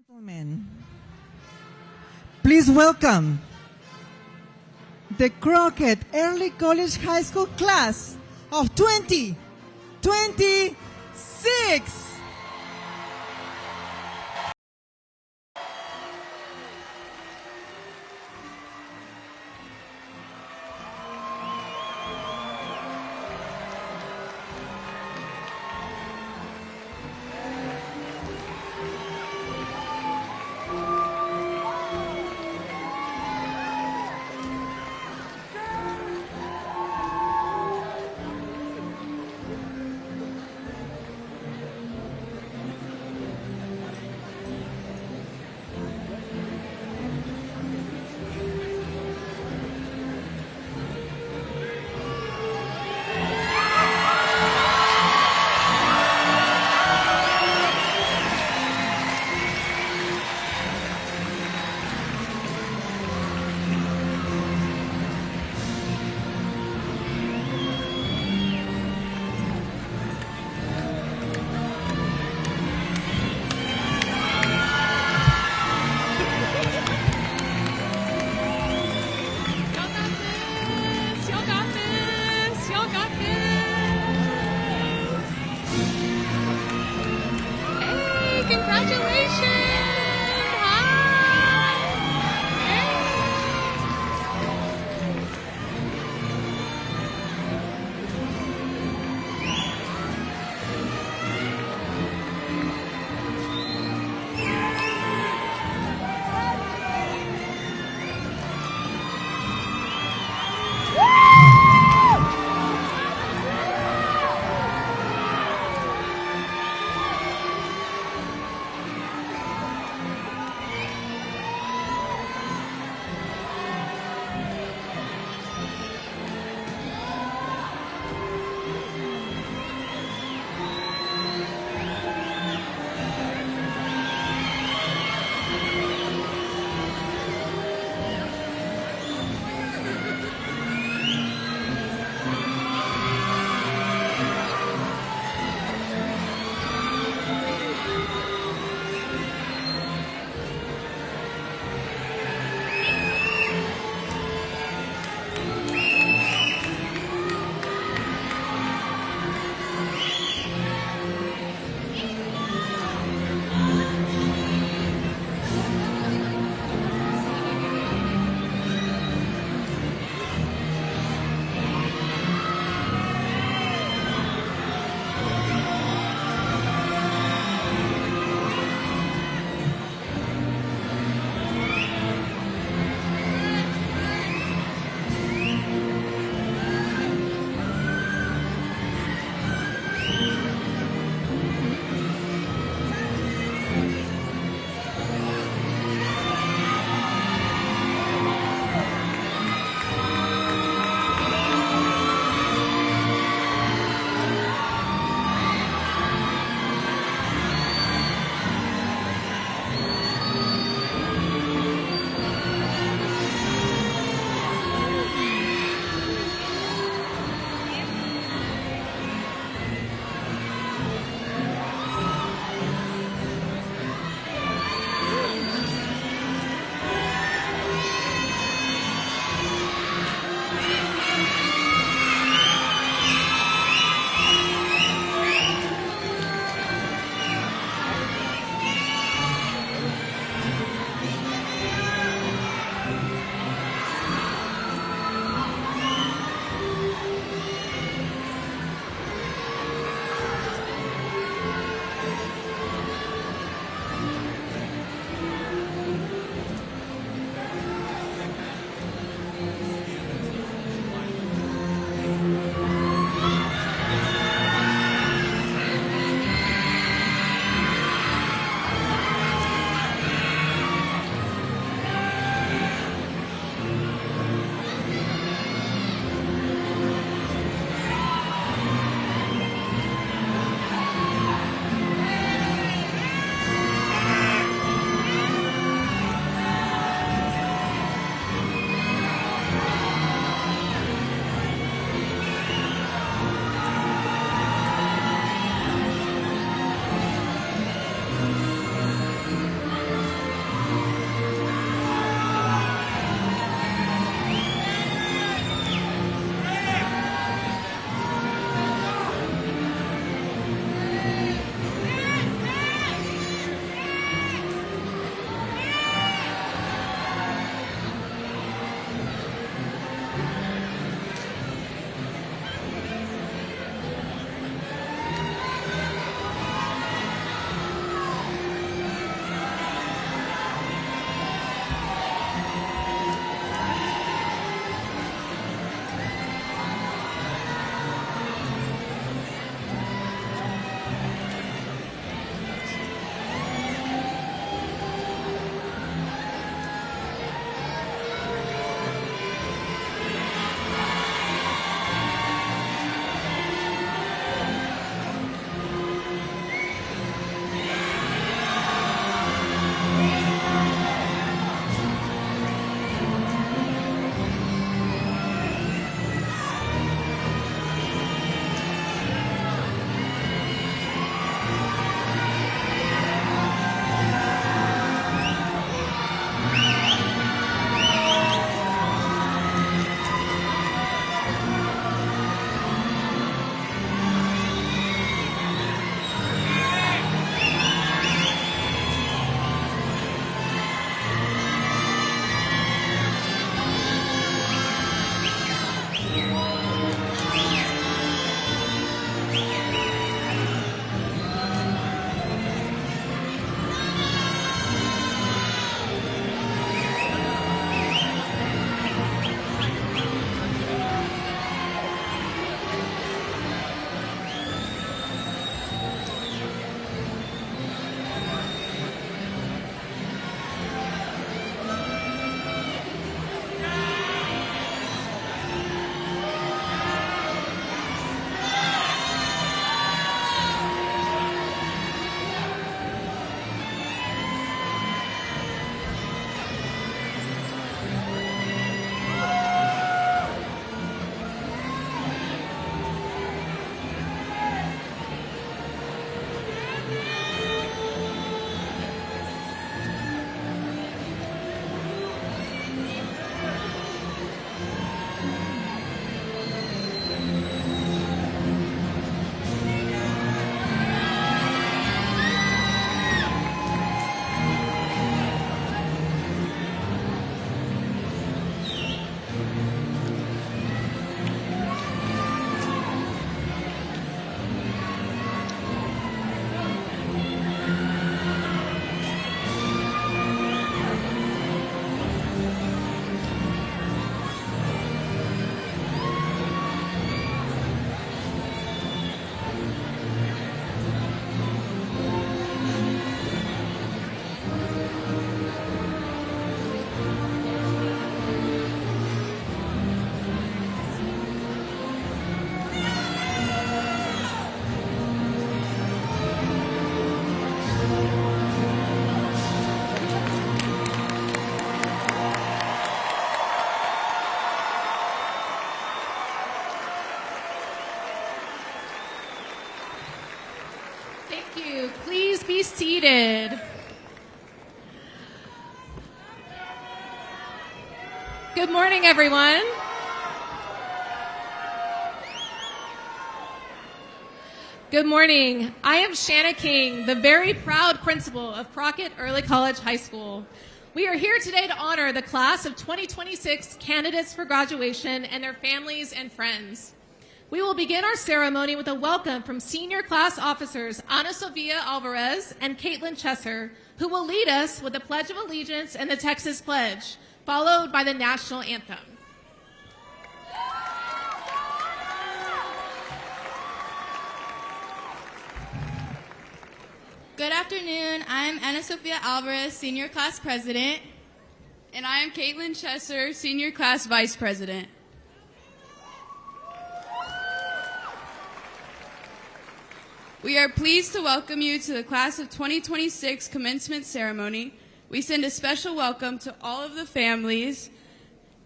Gentlemen, please welcome the Crockett Early College High School class of 2026. you. Please be seated. Good morning, everyone. Good morning. I am Shanna King, the very proud principal of Crockett Early College High School. We are here today to honor the class of 2026 candidates for graduation and their families and friends. We will begin our ceremony with a welcome from senior class officers Ana Sofia Alvarez and Caitlin Chesser, who will lead us with the Pledge of Allegiance and the Texas Pledge, followed by the national anthem. Good afternoon. I'm Ana Sofia Alvarez, Senior Class President. And I am Caitlin Chesser, Senior Class Vice President. We are pleased to welcome you to the Class of 2026 Commencement Ceremony. We send a special welcome to all of the families,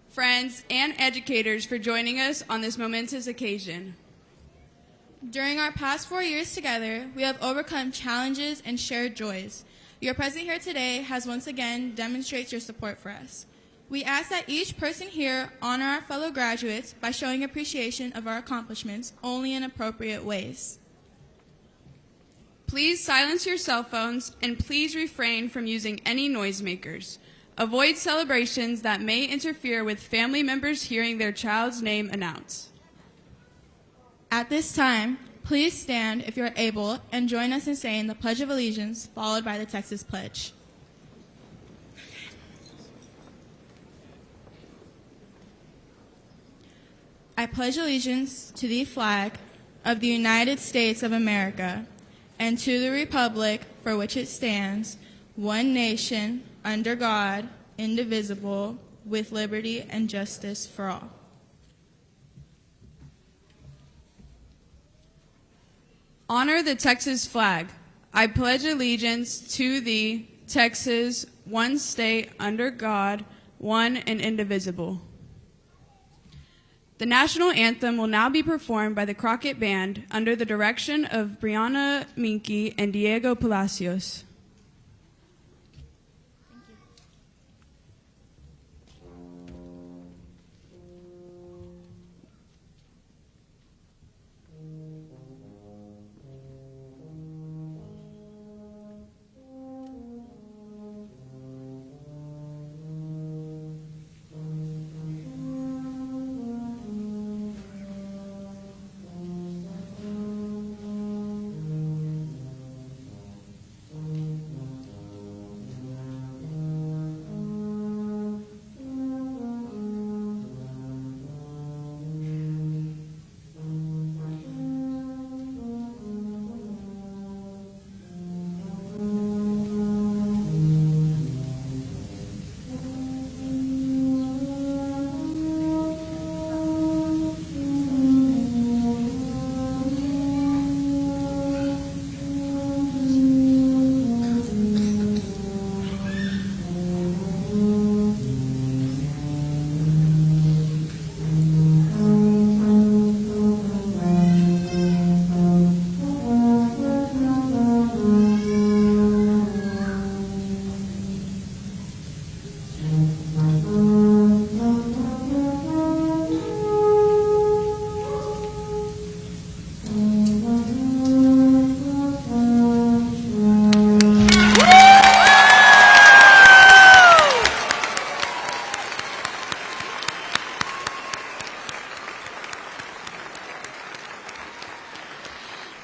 friends, and educators for joining us on this momentous occasion. During our past 4 years together, we have overcome challenges and shared joys. Your presence here today has once again demonstrates your support for us. We ask that each person here honor our fellow graduates by showing appreciation of our accomplishments only in appropriate ways. Please silence your cell phones and please refrain from using any noisemakers. Avoid celebrations that may interfere with family members hearing their child's name announced. At this time, please stand if you're able and join us in saying the Pledge of Allegiance, followed by the Texas Pledge. I pledge allegiance to the flag of the United States of America and to the republic for which it stands, one nation, under God, indivisible, with liberty and justice for all. Honor the Texas flag. I pledge allegiance to the Texas, one state under God, one and indivisible. The national anthem will now be performed by the Crockett Band under the direction of Brianna Minky and Diego Palacios.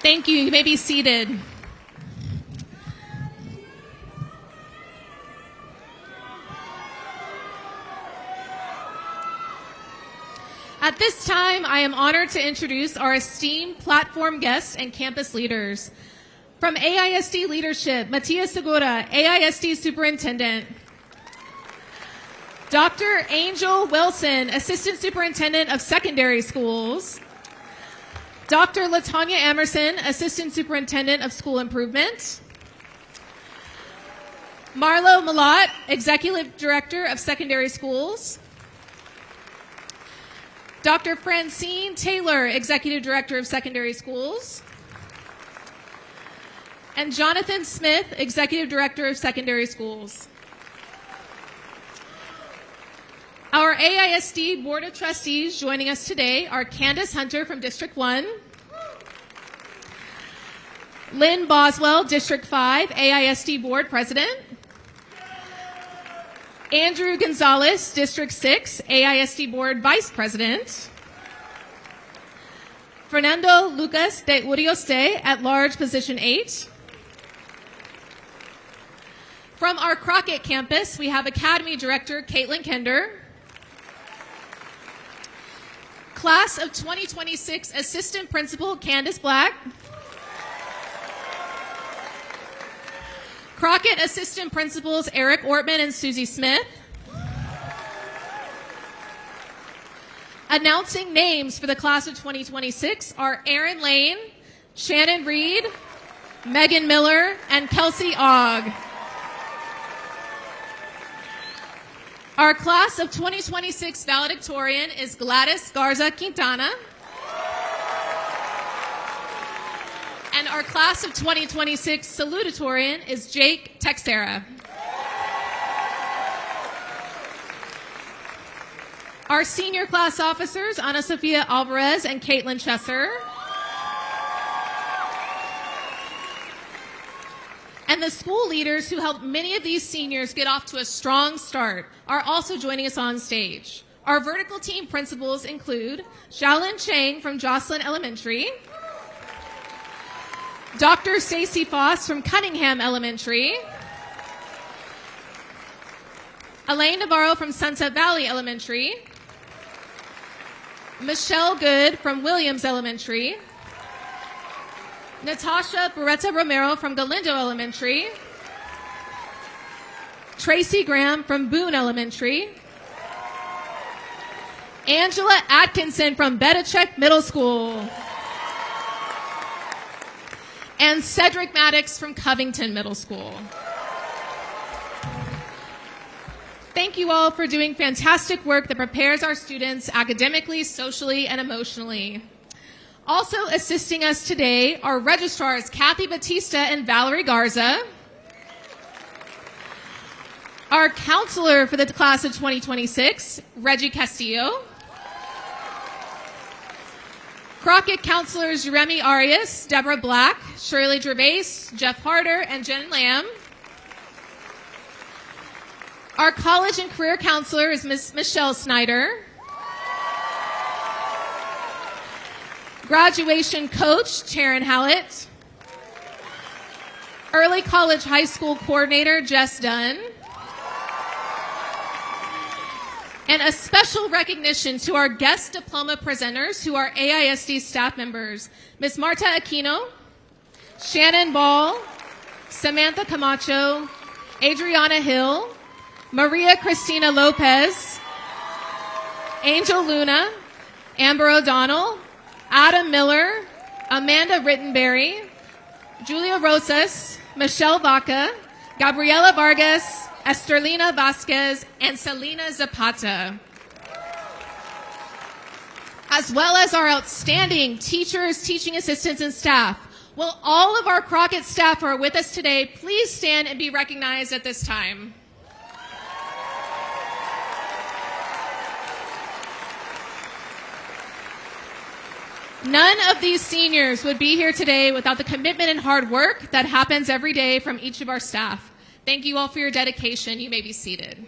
Thank you. You may be seated. At this time, I am honored to introduce our esteemed platform guests and campus leaders. From AISD Leadership, Matias Segura, AISD Superintendent. Dr. Angel Wilson, Assistant Superintendent of Secondary Schools. Dr. LaTanya Emerson, Assistant Superintendent of School Improvement. Marlo Malott, Executive Director of Secondary Schools. Dr. Francine Taylor, Executive Director of Secondary Schools. and Jonathan Smith, Executive Director of Secondary Schools. Our AISD Board of Trustees joining us today are Candace Hunter from District 1, Lynn Boswell, District 5, AISD Board President, Andrew Gonzalez, District 6, AISD Board Vice President, Fernando Lucas de Urioste, at large, Position 8. From our Crockett campus, we have Academy Director Caitlin Kender, Class of 2026 Assistant Principal Candace Black, Crockett Assistant Principals Eric Ortman and Susie Smith. Announcing names for the Class of 2026 are Aaron Lane, Shannon Reed, Megan Miller, and Kelsey Ogg. Our Class of 2026 valedictorian is Gladys Garza Quintana. And our Class of 2026 salutatorian is Jake Texera. Our senior class officers, Ana Sofia Alvarez and Caitlin Chesser. And the school leaders who helped many of these seniors get off to a strong start are also joining us on stage. Our vertical team principals include Xiaolin Chang from Jocelyn Elementary, Dr. Stacy Foss from Cunningham Elementary, Elaine Navarro from Sunset Valley Elementary, Michelle Good from Williams Elementary, Natasha Beretta Romero from Galindo Elementary, Tracy Graham from Boone Elementary, Angela Atkinson from Betachek Middle School, and Cedric Maddox from Covington Middle School. Thank you all for doing fantastic work that prepares our students academically, socially, and emotionally. Also assisting us today are registrars Kathy Batista and Valerie Garza, our counselor for the Class of 2026, Reggie Castillo, Crockett counselors Jeremy Arias, Deborah Black, Shirley Gervais, Jeff Harder, and Jen Lamb. Our college and career counselor is Miss Michelle Snyder. Graduation coach, Taryn Hallett. Early college high school coordinator, Jess Dunn. And a special recognition to our guest diploma presenters who are AISD staff members, Ms. Marta Aquino, Shannon Ball, Samantha Camacho, Adriana Hill, Maria Cristina Lopez, Angel Luna, Amber O'Donnell, Adam Miller, Amanda Rittenberry, Julia Rosas, Michelle Vaca, Gabriela Vargas, Esterlina Vasquez, and Selena Zapata, as well as our outstanding teachers, teaching assistants, and staff. While all of our Crockett staff are with us today, please stand and be recognized at this time. None of these seniors would be here today without the commitment and hard work that happens every day from each of our staff. Thank you all for your dedication. You may be seated.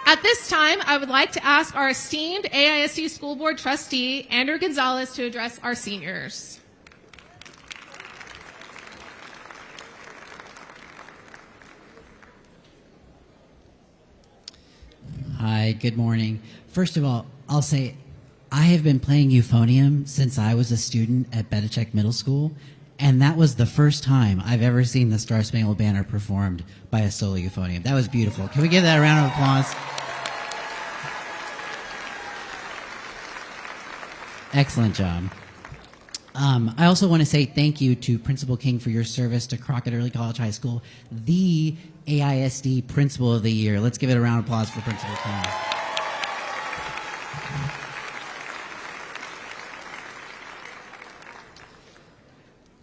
At this time, I would like to ask our esteemed AISD School Board Trustee, Andrew Gonzalez, to address our seniors. Hi, good morning. First of all, I'll say I have been playing euphonium since I was a student at Betachek Middle School, and that was the first time I've ever seen the Star Spangled Banner performed by a solo euphonium. That was beautiful. Can we give that a round of applause? Excellent job. I also want to say thank you to Principal King for your service to Crockett Early College High School, the AISD Principal of the Year. Let's give it a round of applause for Principal King.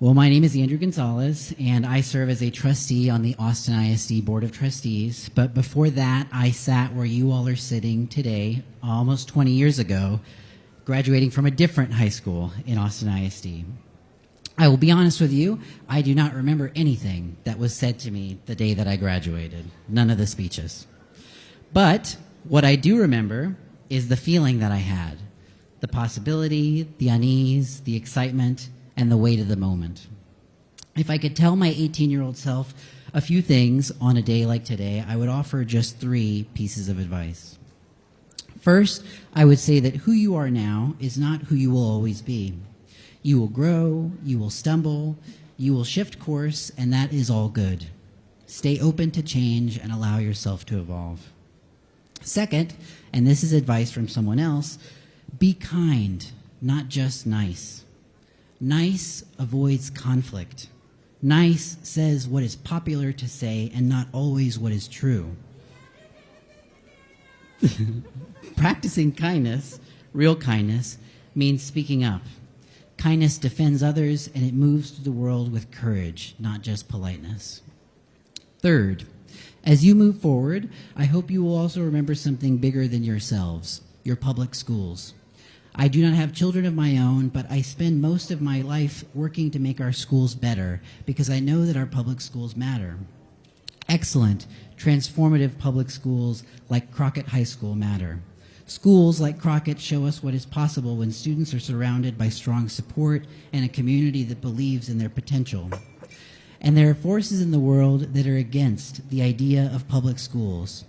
Well, my name is Andrew Gonzalez, and I serve as a trustee on the Austin ISD Board of Trustees. But before that, I sat where you all are sitting today, almost 20 years ago, graduating from a different high school in Austin ISD. I will be honest with you, I do not remember anything that was said to me the day that I graduated. None of the speeches. But what I do remember is the feeling that I had, the possibility, the unease, the excitement, and the weight of the moment. If I could tell my 18-year-old self a few things on a day like today, I would offer just 3 pieces of advice. First, I would say that who you are now is not who you will always be. You will grow, you will stumble, you will shift course, and that is all good. Stay open to change and allow yourself to evolve. Second, and this is advice from someone else, be kind, not just nice. Nice avoids conflict. Nice says what is popular to say and not always what is true. Practicing kindness, real kindness, means speaking up. Kindness defends others and it moves through the world with courage, not just politeness. Third, as you move forward, I hope you will also remember something bigger than yourselves, your public schools. I do not have children of my own, but I spend most of my life working to make our schools better because I know that our public schools matter. Excellent, transformative public schools like Crockett High School matter. Schools like Crockett show us what is possible when students are surrounded by strong support and a community that believes in their potential. And there are forces in the world that are against the idea of public schools.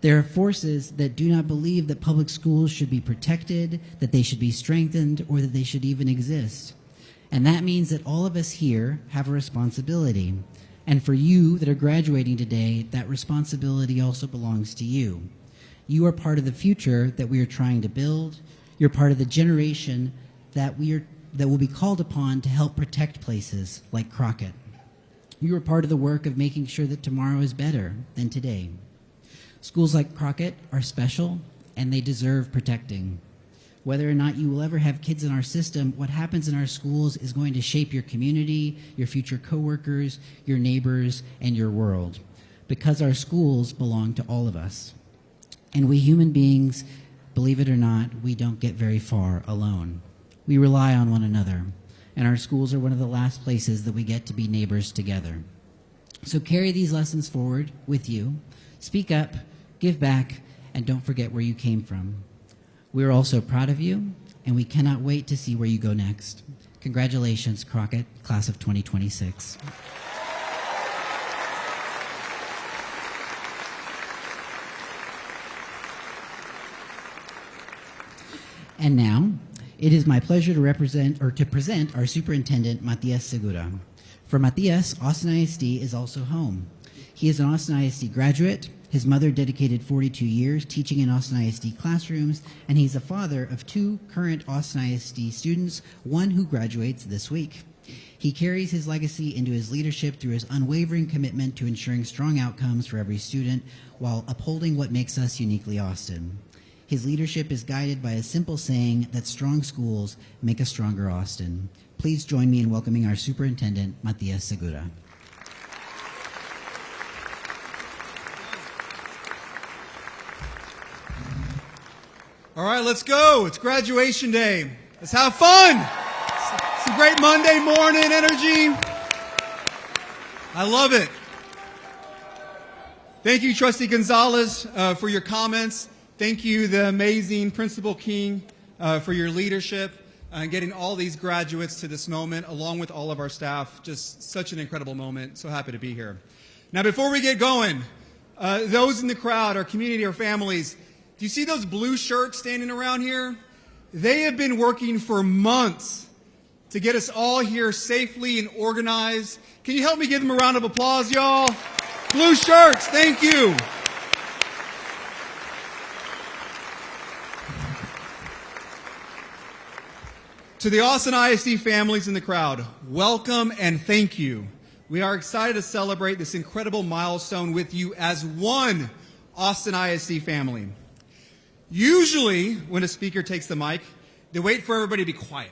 There are forces that do not believe that public schools should be protected, that they should be strengthened, or that they should even exist. And that means that all of us here have a responsibility. And for you that are graduating today, that responsibility also belongs to you. You are part of the future that we are trying to build. You're part of the generation that will be called upon to help protect places like Crockett. You are part of the work of making sure that tomorrow is better than today. Schools like Crockett are special, and they deserve protecting. Whether or not you will ever have kids in our system, what happens in our schools is going to shape your community, your future coworkers, your neighbors, and your world, because our schools belong to all of us. And we human beings, believe it or not, we don't get very far alone. We rely on one another, and our schools are one of the last places that we get to be neighbors together. So carry these lessons forward with you. Speak up, give back, and don't forget where you came from. We are also proud of you, and we cannot wait to see where you go next. Congratulations, Crockett, class of 2026. And now, it is my pleasure to present our superintendent, Matias Segura. For Matias, Austin ISD is also home. He is an Austin ISD graduate. His mother dedicated 42 years teaching in Austin ISD classrooms, and he's a father of 2 current Austin ISD students, one who graduates this week. He carries his legacy into his leadership through his unwavering commitment to ensuring strong outcomes for every student while upholding what makes us uniquely Austin. His leadership is guided by a simple saying that strong schools make a stronger Austin. Please join me in welcoming our superintendent, Matias Segura. All right, let's go. It's graduation day. Let's have fun. Some great Monday morning energy. I love it. Thank you, Trustee Gonzalez, for your comments. Thank you, the amazing Principal King, for your leadership and getting all these graduates to this moment, along with all of our staff. Just such an incredible moment. So happy to be here. Now, before we get going, those in the crowd, our community, our families, do you see those blue shirts standing around here? They have been working for months to get us all here safely and organized. Can you help me give them a round of applause, y'all? Blue shirts, thank you. To the Austin ISD families in the crowd, welcome and thank you. We are excited to celebrate this incredible milestone with you as one Austin ISD family. Usually, when a speaker takes the mic, they wait for everybody to be quiet,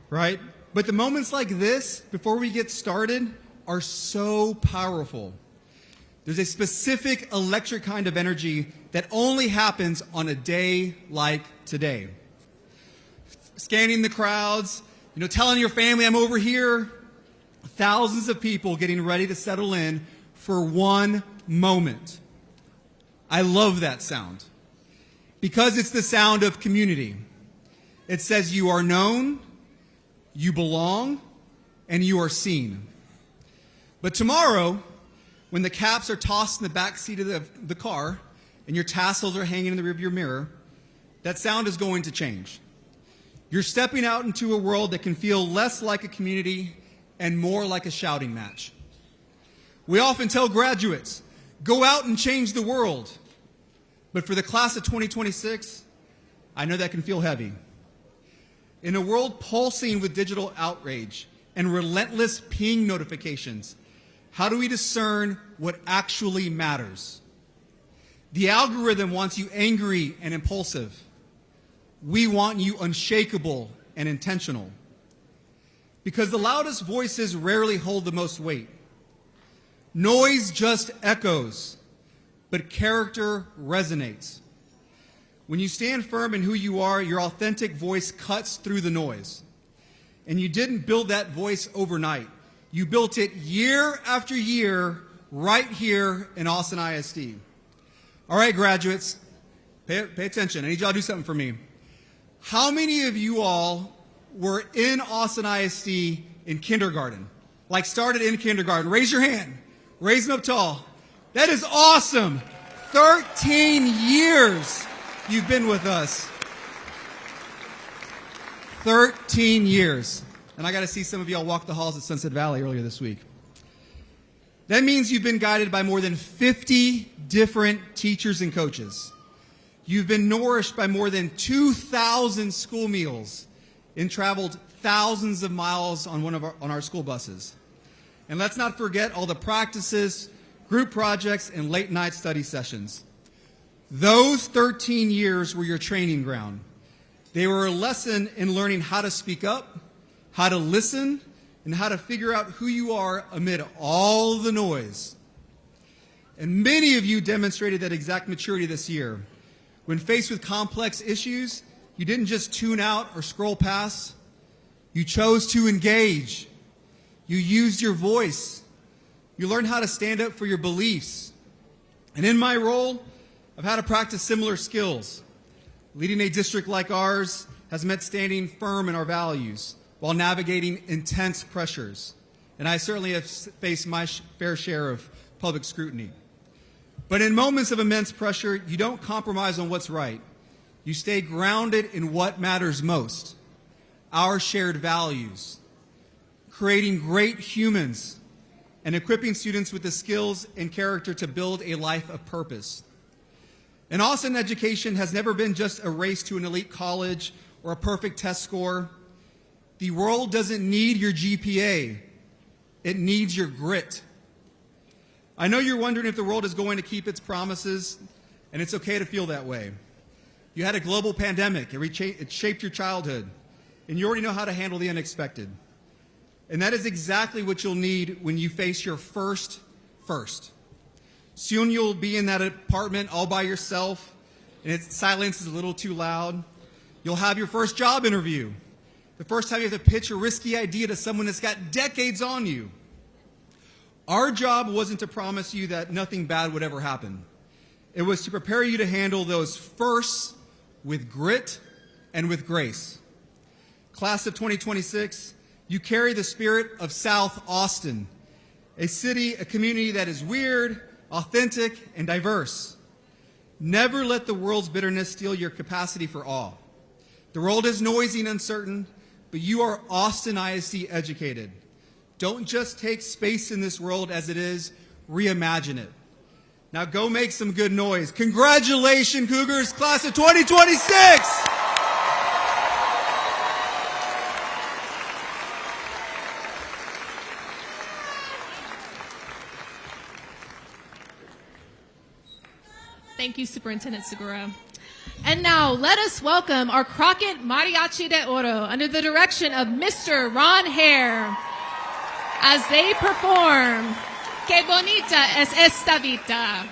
right? But the moments like this, before we get started, are so powerful. There's a specific electric kind of energy that only happens on a day like today. Scanning the crowds, telling your family, I'm over here. Thousands of people getting ready to settle in for one moment. I love that sound because it's the sound of community. It says you are known, you belong, and you are seen. But tomorrow, when the caps are tossed in the back seat of the car and your tassels are hanging in the rearview mirror, that sound is going to change. You're stepping out into a world that can feel less like a community and more like a shouting match. We often tell graduates, go out and change the world. But for the class of 2026, I know that can feel heavy. In a world pulsing with digital outrage and relentless ping notifications, how do we discern what actually matters? The algorithm wants you angry and impulsive. We want you unshakable and intentional. Because the loudest voices rarely hold the most weight. Noise just echoes, but character resonates. When you stand firm in who you are, your authentic voice cuts through the noise. And you didn't build that voice overnight. You built it year after year right here in Austin ISD. All right, graduates, pay attention. I need y'all to do something for me. How many of you all were in Austin ISD in kindergarten? Like started in kindergarten? Raise your hand. Raise them up tall. That is awesome. 13 years you've been with us. 13 years. And I got to see some of y'all walk the halls at Sunset Valley earlier this week. That means you've been guided by more than 50 different teachers and coaches. You've been nourished by more than 2,000 school meals and traveled thousands of miles on our school buses. And let's not forget all the practices, group projects, and late night study sessions. Those 13 years were your training ground. They were a lesson in learning how to speak up, how to listen, and how to figure out who you are amid all the noise. And many of you demonstrated that exact maturity this year. When faced with complex issues, you didn't just tune out or scroll past. You chose to engage. You used your voice. You learned how to stand up for your beliefs. And in my role, I've had to practice similar skills. Leading a district like ours has meant standing firm in our values while navigating intense pressures. And I certainly have faced my fair share of public scrutiny. But in moments of immense pressure, you don't compromise on what's right. You stay grounded in what matters most, our shared values, creating great humans, and equipping students with the skills and character to build a life of purpose. And Austin education has never been just a race to an elite college or a perfect test score. The world doesn't need your GPA. It needs your grit. I know you're wondering if the world is going to keep its promises, and it's okay to feel that way. You had a global pandemic. It shaped your childhood, and you already know how to handle the unexpected. And that is exactly what you'll need when you face your first. Soon you'll be in that apartment all by yourself, and silence is a little too loud. You'll have your first job interview. The first time you have to pitch a risky idea to someone that's got decades on you. Our job wasn't to promise you that nothing bad would ever happen. It was to prepare you to handle those firsts with grit and with grace. Class of 2026, you carry the spirit of South Austin, a city, a community that is weird, authentic, and diverse. Never let the world's bitterness steal your capacity for awe. The world is noisy and uncertain, but you are Austin ISD educated. Don't just take space in this world as it is, reimagine it. Now go make some good noise. Congratulations, Cougars, class of 2026! Thank you, Superintendent Segura. And now, let us welcome our Crockett Mariachi de Oro under the direction of Mr. Ron Hare as they perform Que Bonita es Esta Vida.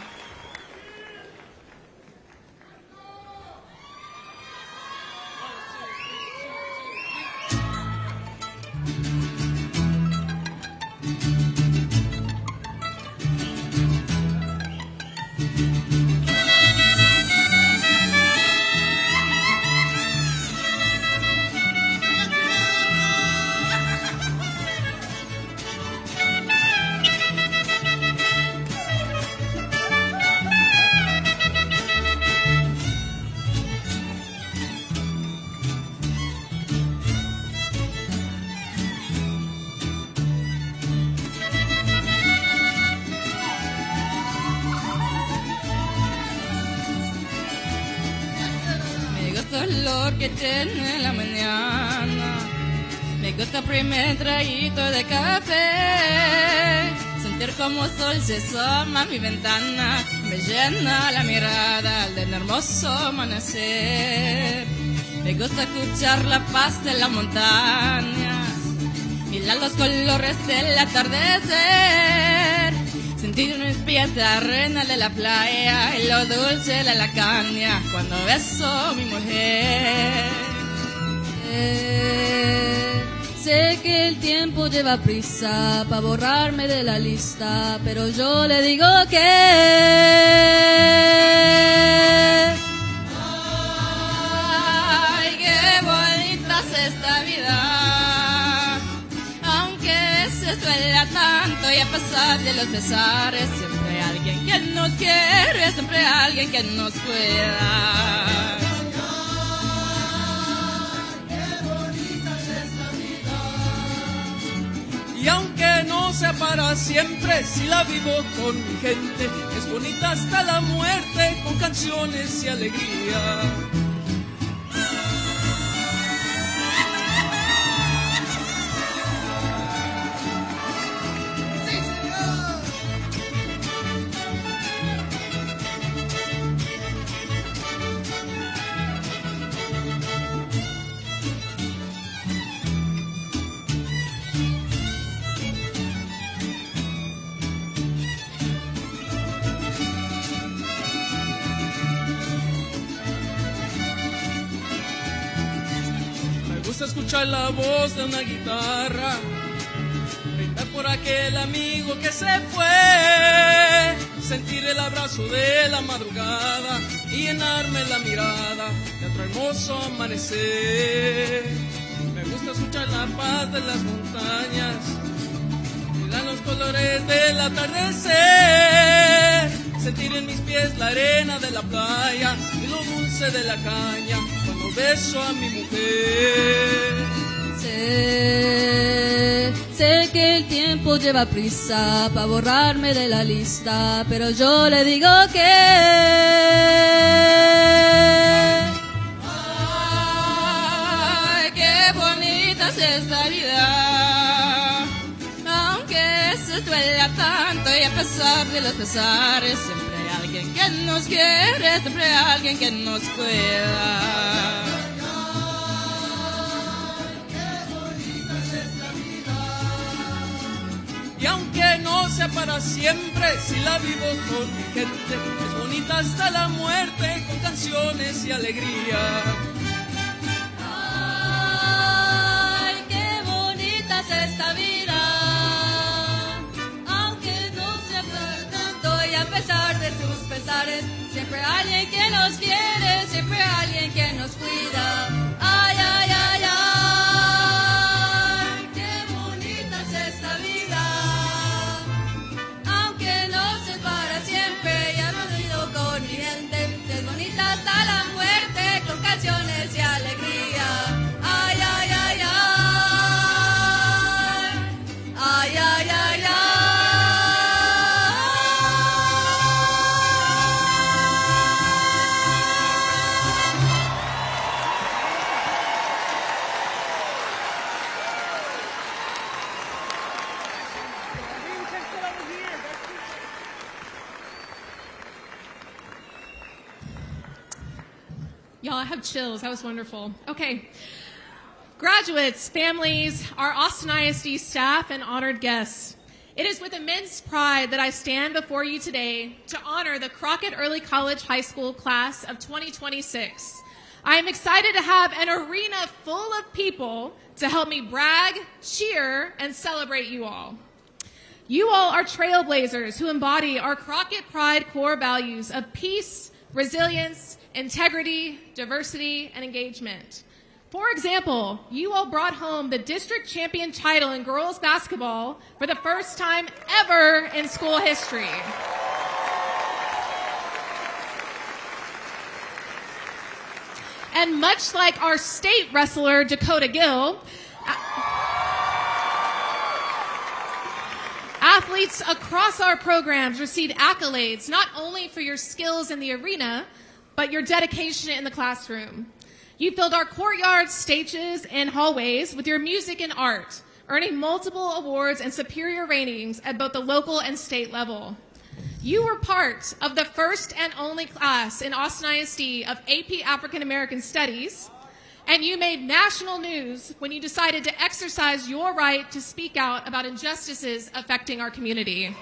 Olor que tiene en la mañana, me gusta primer traguito de café, sentir como sol se asoma a mi ventana, me llena la mirada al del hermoso amanecer. Me gusta escuchar la paz de la montaña, mirar los colores del atardecer, sentir mis pies de arena de la playa y lo dulce de la caña cuando beso a mi mujer. Sé que el tiempo lleva prisa para borrarme de la lista, pero yo le digo que ay, qué bonita es esta vida, aunque se duela tanto y a pesar de los pesares, siempre hay alguien que nos quiere, siempre hay alguien que nos cuida. Y aunque no sea para siempre, si la vivo con mi gente, es bonita hasta la muerte, con canciones y alegría. Me gusta escuchar la voz de una guitarra, brindar por aquel amigo que se fue, sentir el abrazo de la madrugada y llenarme la mirada de otro hermoso amanecer. Me gusta escuchar la paz de las montañas, mirar los colores del atardecer, sentir en mis pies la arena de la playa y lo dulce de la caña cuando beso a mi mujer. Sé que el tiempo lleva prisa para borrarme de la lista, pero yo le digo que ay, qué bonita es esta vida, aunque se duela tanto y a pesar de los pesares, siempre hay alguien que nos quiere, siempre hay alguien que nos cuida. Y aunque no sea para siempre, si la vivo con mi gente, es bonita hasta la muerte, con canciones y alegría. ay, qué bonita es esta vida, aunque no sea para tanto y a pesar de sus pesares, siempre hay alguien que nos quiere, siempre hay alguien que nos cuida. Ay, ay, ay, ay, qué bonita es esta vida, aunque no sea para siempre, ya me he ido con mi gente, es bonita hasta la muerte, con canciones I have chills. That was wonderful. Okay. Graduates, families, our Austin ISD staff, and honored guests. It is with immense pride that I stand before you today to honor the Crockett Early College High School class of 2026. I am excited to have an arena full of people to help me brag, cheer, and celebrate you all. You all are trailblazers who embody our Crockett Pride core values of peace, resilience, integrity, diversity, and engagement. For example, you all brought home the district champion title in girls basketball for the first time ever in school history. And much like our state wrestler, Dakota Gill, athletes across our programs receive accolades not only for your skills in the arena, but your dedication in the classroom. You filled our courtyards, stages, and hallways with your music and art, earning multiple awards and superior ratings at both the local and state level. You were part of the first and only class in Austin ISD of AP African American Studies, and you made national news when you decided to exercise your right to speak out about injustices affecting our community.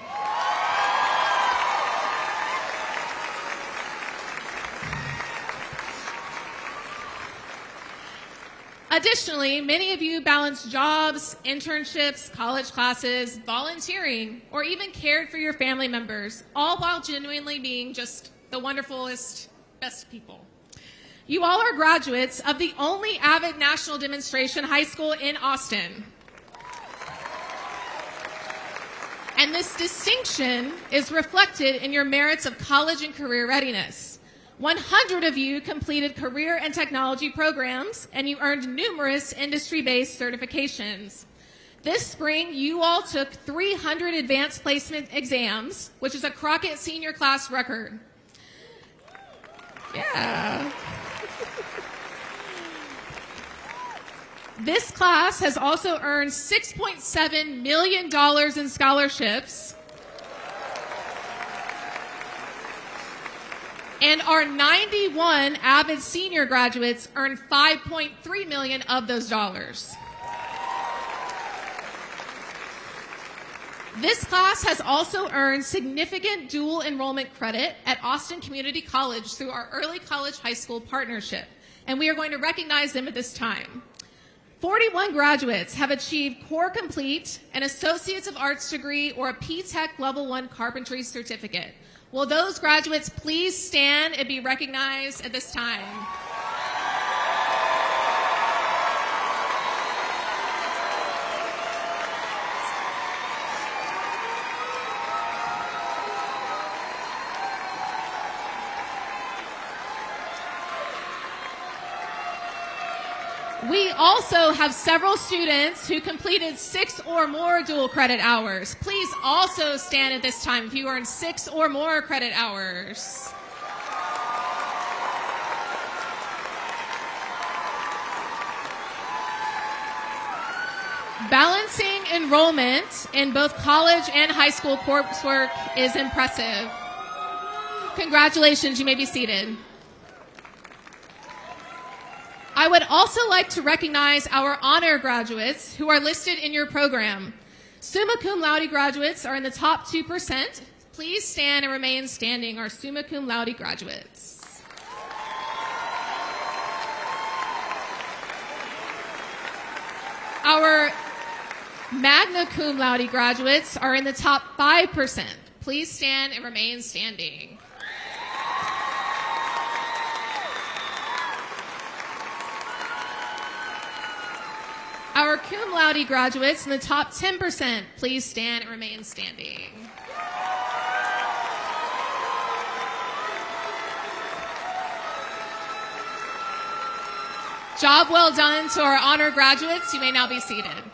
Additionally, many of you balanced jobs, internships, college classes, volunteering, or even cared for your family members, all while genuinely being just the wonderfulest, best people. You all are graduates of the only Avid National Demonstration High School in Austin. And this distinction is reflected in your merits of college and career readiness. 100 of you completed career and technology programs, and you earned numerous industry-based certifications. This spring, you all took 300 advanced placement exams, which is a Crockett senior class record. Yeah. This class has also earned $6.7 million in scholarships. And our 91 Avid senior graduates earned $5.3 million of those dollars. This class has also earned significant dual enrollment credit at Austin Community College through our Early College High School partnership, and we are going to recognize them at this time. 41 graduates have achieved Core Complete, an Associates of Arts degree, or a P-Tech Level 1 Carpentry certificate. Will those graduates please stand and be recognized at this time? We also have several students who completed 6 or more dual credit hours. Please also stand at this time if you earned 6 or more credit hours. Balancing enrollment in both college and high school coursework is impressive. Congratulations, you may be seated. I would also like to recognize our honor graduates who are listed in your program. Summa cum laude graduates are in the top 2%. Please stand and remain standing, our summa cum laude graduates. Our magna cum laude graduates are in the top 5%. Please stand and remain standing. Our cum laude graduates in the top 10%, please stand and remain standing. Job well done to our honor graduates. You may now be seated.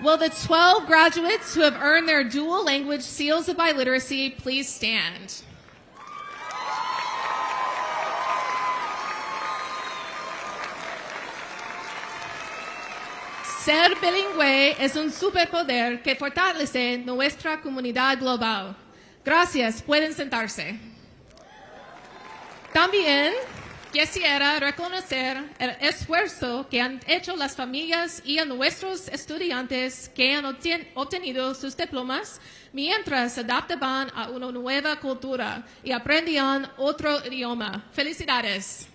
Will the 12 graduates who have earned their dual language seals of biliteracy please stand? Ser bilingüe es un superpoder que fortalece nuestra comunidad global. Gracias, pueden sentarse. También quisiera reconocer el esfuerzo que han hecho las familias y a nuestros estudiantes que han obtenido sus diplomas mientras se adaptaban a una nueva cultura y aprendían otro idioma. Felicidades.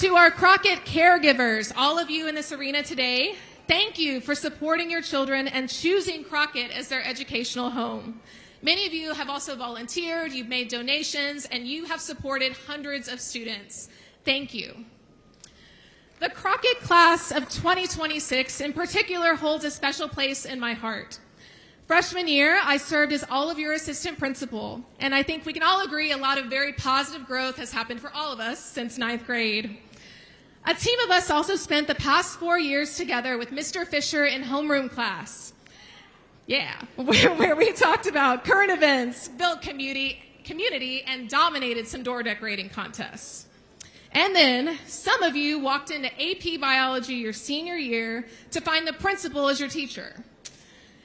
To our Crockett caregivers, all of you in this arena today, thank you for supporting your children and choosing Crockett as their educational home. Many of you have also volunteered, you've made donations, and you have supported hundreds of students. Thank you. The Crockett class of 2026 in particular holds a special place in my heart. Freshman year, I served as all of your assistant principal, and I think we can all agree a lot of very positive growth has happened for all of us since 9th grade. A team of us also spent the past 4 years together with Mr. Fisher in homeroom class. Yeah, where we talked about current events, built community, and dominated some door decorating contests. And then some of you walked into AP Biology your senior year to find the principal as your teacher.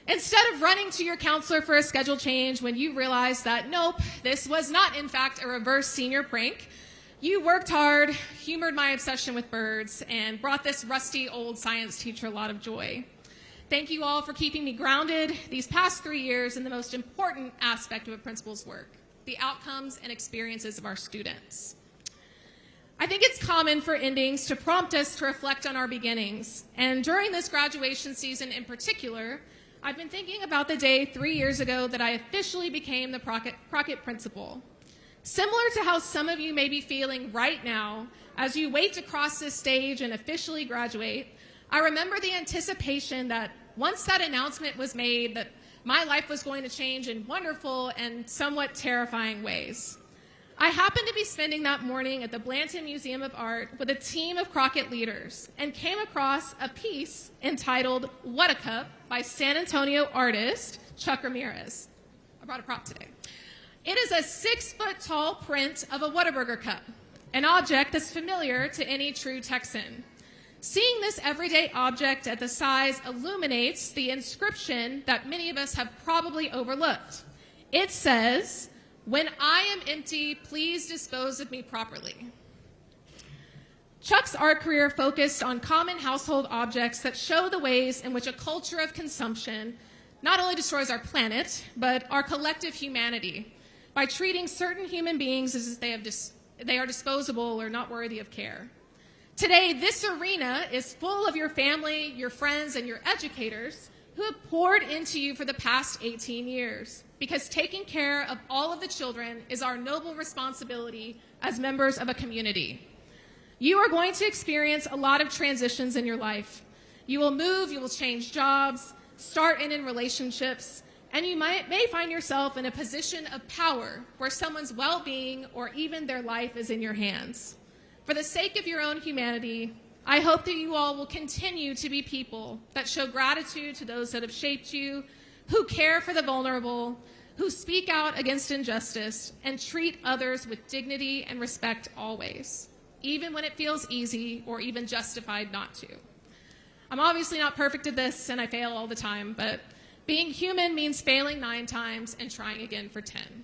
Instead of running to your counselor for a schedule change when you realized that, nope, this was not in fact a reverse senior prank, you worked hard, humored my obsession with birds, and brought this rusty old science teacher a lot of joy. Thank you all for keeping me grounded these past 3 years in the most important aspect of a principal's work, the outcomes and experiences of our students. I think it's common for endings to prompt us to reflect on our beginnings, and during this graduation season in particular, I've been thinking about the day 3 years ago that I officially became the Crockett principal. Similar to how some of you may be feeling right now as you wait to cross this stage and officially graduate, I remember the anticipation that once that announcement was made that my life was going to change in wonderful and somewhat terrifying ways. I happened to be spending that morning at the Blanton Museum of Art with a team of Crockett leaders and came across a piece entitled What a Cup by San Antonio artist Chuck Ramirez. I brought a prop today. It is a 6-foot-tall print of a Whataburger cup, an object that's familiar to any true Texan. Seeing this everyday object at the size illuminates the inscription that many of us have probably overlooked. It says, "When I am empty, please dispose of me properly." Chuck's art career focused on common household objects that show the ways in which a culture of consumption not only destroys our planet, but our collective humanity by treating certain human beings as if they are disposable or not worthy of care. Today, this arena is full of your family, your friends, and your educators who have poured into you for the past 18 years, because taking care of all of the children is our noble responsibility as members of a community. You are going to experience a lot of transitions in your life. You will move, you will change jobs, start and end relationships, and you may find yourself in a position of power where someone's well-being or even their life is in your hands. For the sake of your own humanity, I hope that you all will continue to be people that show gratitude to those that have shaped you, who care for the vulnerable, who speak out against injustice, and treat others with dignity and respect always, even when it feels easy or even justified not to. I'm obviously not perfect at this, and I fail all the time, but being human means failing 9 times and trying again for 10.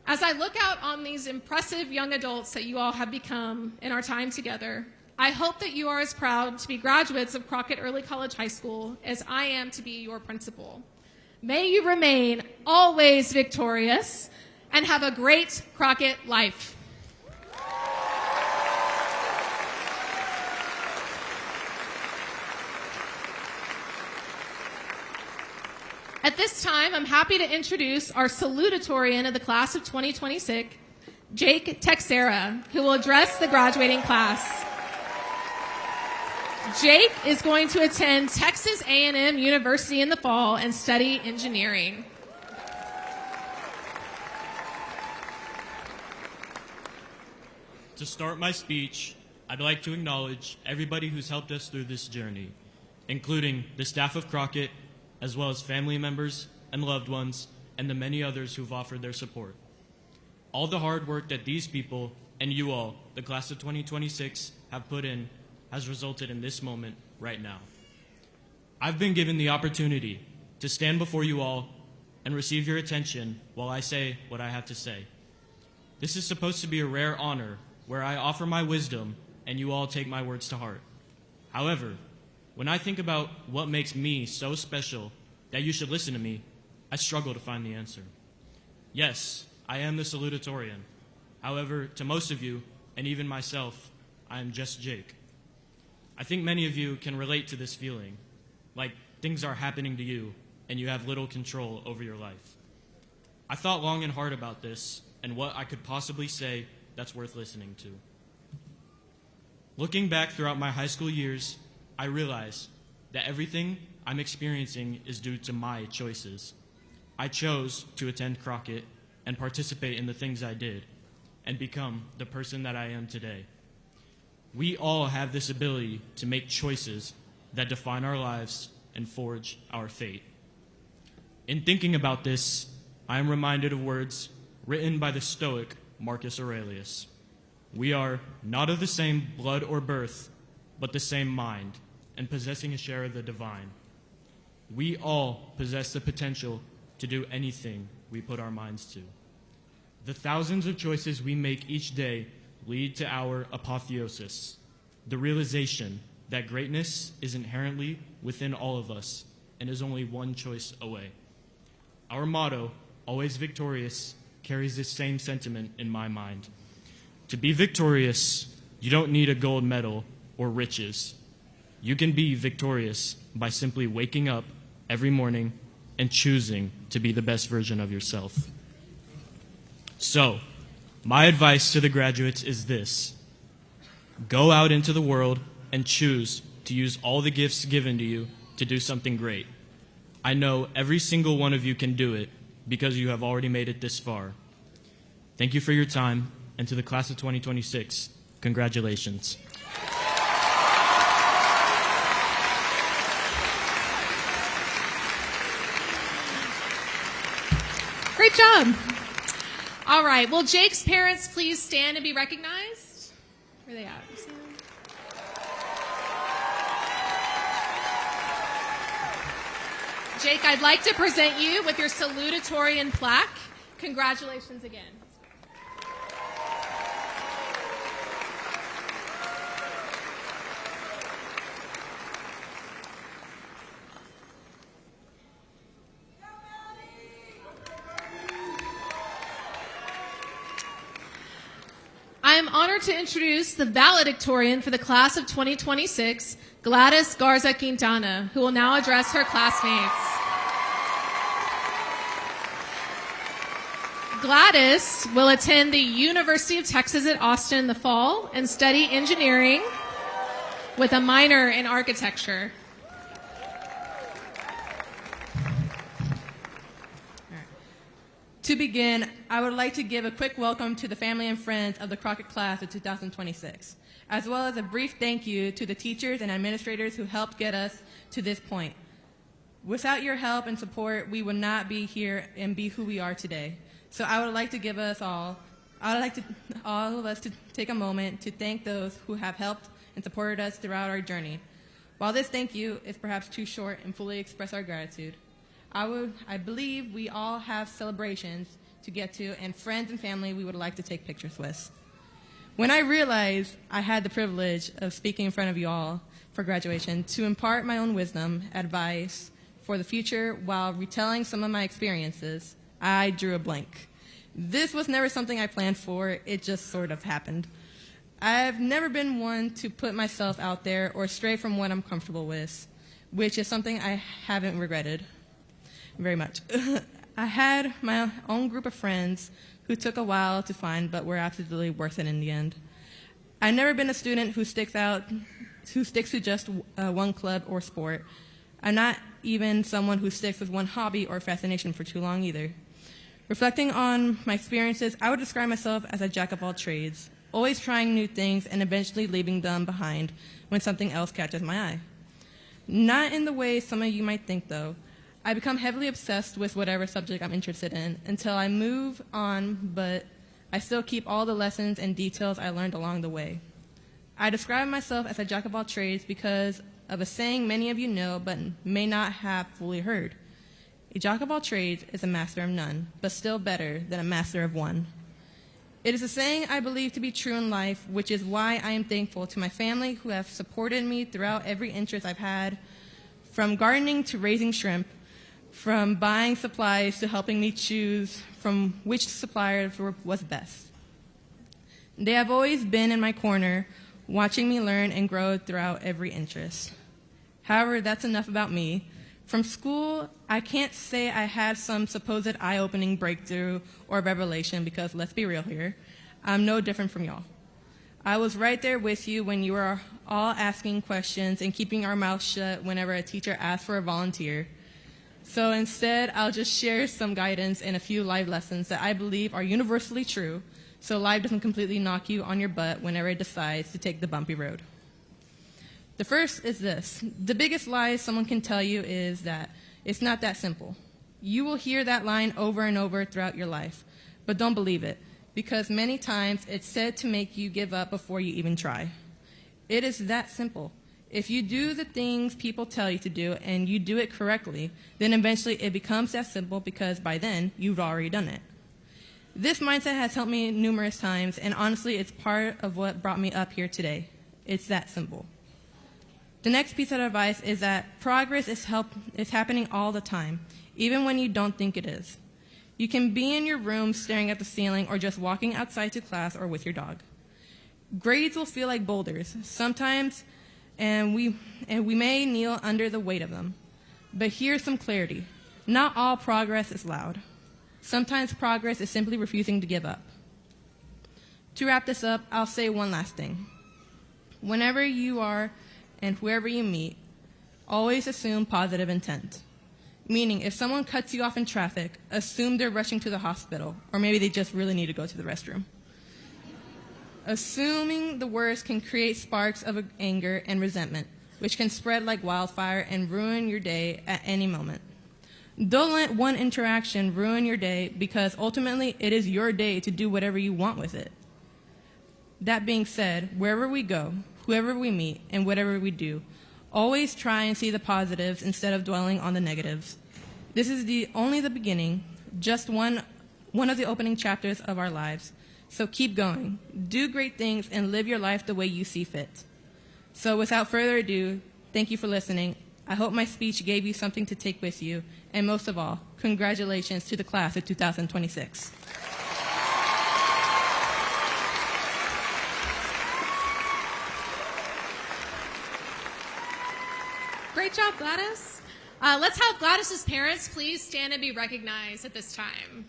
As I look out on these impressive young adults that you all have become in our time together, I hope that you are as proud to be graduates of Crockett Early College High School as I am to be your principal. May you remain always victorious and have a great Crockett life. At this time, I'm happy to introduce our salutatorian of the class of 2026, Jake Texera, who will address the graduating class. Jake is going to attend Texas A&M University in the fall and study engineering. To start my speech, I'd like to acknowledge everybody who's helped us through this journey, including the staff of Crockett, as well as family members and loved ones, and the many others who've offered their support. All the hard work that these people and you all, the class of 2026, have put in has resulted in this moment right now. I've been given the opportunity to stand before you all and receive your attention while I say what I have to say. This is supposed to be a rare honor where I offer my wisdom and you all take my words to heart. However, when I think about what makes me so special that you should listen to me, I struggle to find the answer. Yes, I am the salutatorian. However, to most of you, and even myself, I am just Jake. I think many of you can relate to this feeling, like things are happening to you and you have little control over your life. I thought long and hard about this and what I could possibly say that's worth listening to. Looking back throughout my high school years, I realize that everything I'm experiencing is due to my choices. I chose to attend Crockett and participate in the things I did and become the person that I am today. We all have this ability to make choices that define our lives and forge our fate. In thinking about this, I am reminded of words written by the Stoic Marcus Aurelius. We are not of the same blood or birth, but the same mind, and possessing a share of the divine. We all possess the potential to do anything we put our minds to. The thousands of choices we make each day lead to our apotheosis, the realization that greatness is inherently within all of us and is only one choice away. Our motto, always victorious, carries this same sentiment in my mind. To be victorious, you don't need a gold medal or riches. You can be victorious by simply waking up every morning and choosing to be the best version of yourself. So, my advice to the graduates is this: go out into the world and choose to use all the gifts given to you to do something great. I know every single one of you can do it because you have already made it this far. Thank you for your time, and to the class of 2026, congratulations. Great job. All right, will Jake's parents please stand and be recognized? Where are they at? Jake, I'd like to present you with your salutatorian plaque. Congratulations again. I am honored to introduce the valedictorian for the class of 2026, Gladys Garza Quintana, who will now address her classmates. Gladys will attend the University of Texas at Austin in the fall and study engineering with a minor in architecture. To begin, I would like to give a quick welcome to the family and friends of the Crockett class of 2026, as well as a brief thank you to the teachers and administrators who helped get us to this point. Without your help and support, we would not be here and be who we are today. So I would like to give us all of us to take a moment to thank those who have helped and supported us throughout our journey. While this thank you is perhaps too short and fully express our gratitude, I believe we all have celebrations to get to and friends and family we would like to take pictures with. When I realized I had the privilege of speaking in front of you all for graduation to impart my own wisdom, advice for the future while retelling some of my experiences, I drew a blank. This was never something I planned for, it just sort of happened. I've never been one to put myself out there or stray from what I'm comfortable with, which is something I haven't regretted very much. I had my own group of friends who took a while to find but were absolutely worth it in the end. I've never been a student who sticks to just one club or sport. I'm not even someone who sticks with one hobby or fascination for too long either. Reflecting on my experiences, I would describe myself as a jack of all trades, always trying new things and eventually leaving them behind when something else catches my eye. Not in the way some of you might think, though. I become heavily obsessed with whatever subject I'm interested in until I move on, but I still keep all the lessons and details I learned along the way. I describe myself as a jack of all trades because of a saying many of you know but may not have fully heard. A jack of all trades is a master of none, but still better than a master of one. It is a saying I believe to be true in life, which is why I am thankful to my family who have supported me throughout every interest I've had, from gardening to raising shrimp, from buying supplies to helping me choose from which supplier was best. They have always been in my corner, watching me learn and grow throughout every interest. However, that's enough about me. From school, I can't say I had some supposed eye-opening breakthrough or revelation because, let's be real here, I'm no different from y'all. I was right there with you when you were all asking questions and keeping our mouths shut whenever a teacher asked for a volunteer. So instead, I'll just share some guidance and a few life lessons that I believe are universally true, so life doesn't completely knock you on your butt whenever it decides to take the bumpy road. The first is this. The biggest lie someone can tell you is that it's not that simple. You will hear that line over and over throughout your life, but don't believe it, because many times it's said to make you give up before you even try. It is that simple. If you do the things people tell you to do and you do it correctly, then eventually it becomes that simple because by then you've already done it. This mindset has helped me numerous times, and honestly, it's part of what brought me up here today. It's that simple. The next piece of advice is that progress is happening all the time, even when you don't think it is. You can be in your room staring at the ceiling or just walking outside to class or with your dog. Grades will feel like boulders sometimes, and we may kneel under the weight of them. But here's some clarity. Not all progress is loud. Sometimes progress is simply refusing to give up. To wrap this up, I'll say one last thing. Whenever you are and whoever you meet, always assume positive intent. Meaning, if someone cuts you off in traffic, assume they're rushing to the hospital, or maybe they just really need to go to the restroom. Assuming the worst can create sparks of anger and resentment, which can spread like wildfire and ruin your day at any moment. Don't let one interaction ruin your day, because ultimately it is your day to do whatever you want with it. That being said, wherever we go, whoever we meet, and whatever we do, always try and see the positives instead of dwelling on the negatives. This is only the beginning, just one of the opening chapters of our lives. So keep going, do great things, and live your life the way you see fit. So without further ado, thank you for listening. I hope my speech gave you something to take with you, and most of all, congratulations to the class of 2026. Great job, Gladys. Let's have Gladys's parents please stand and be recognized at this time.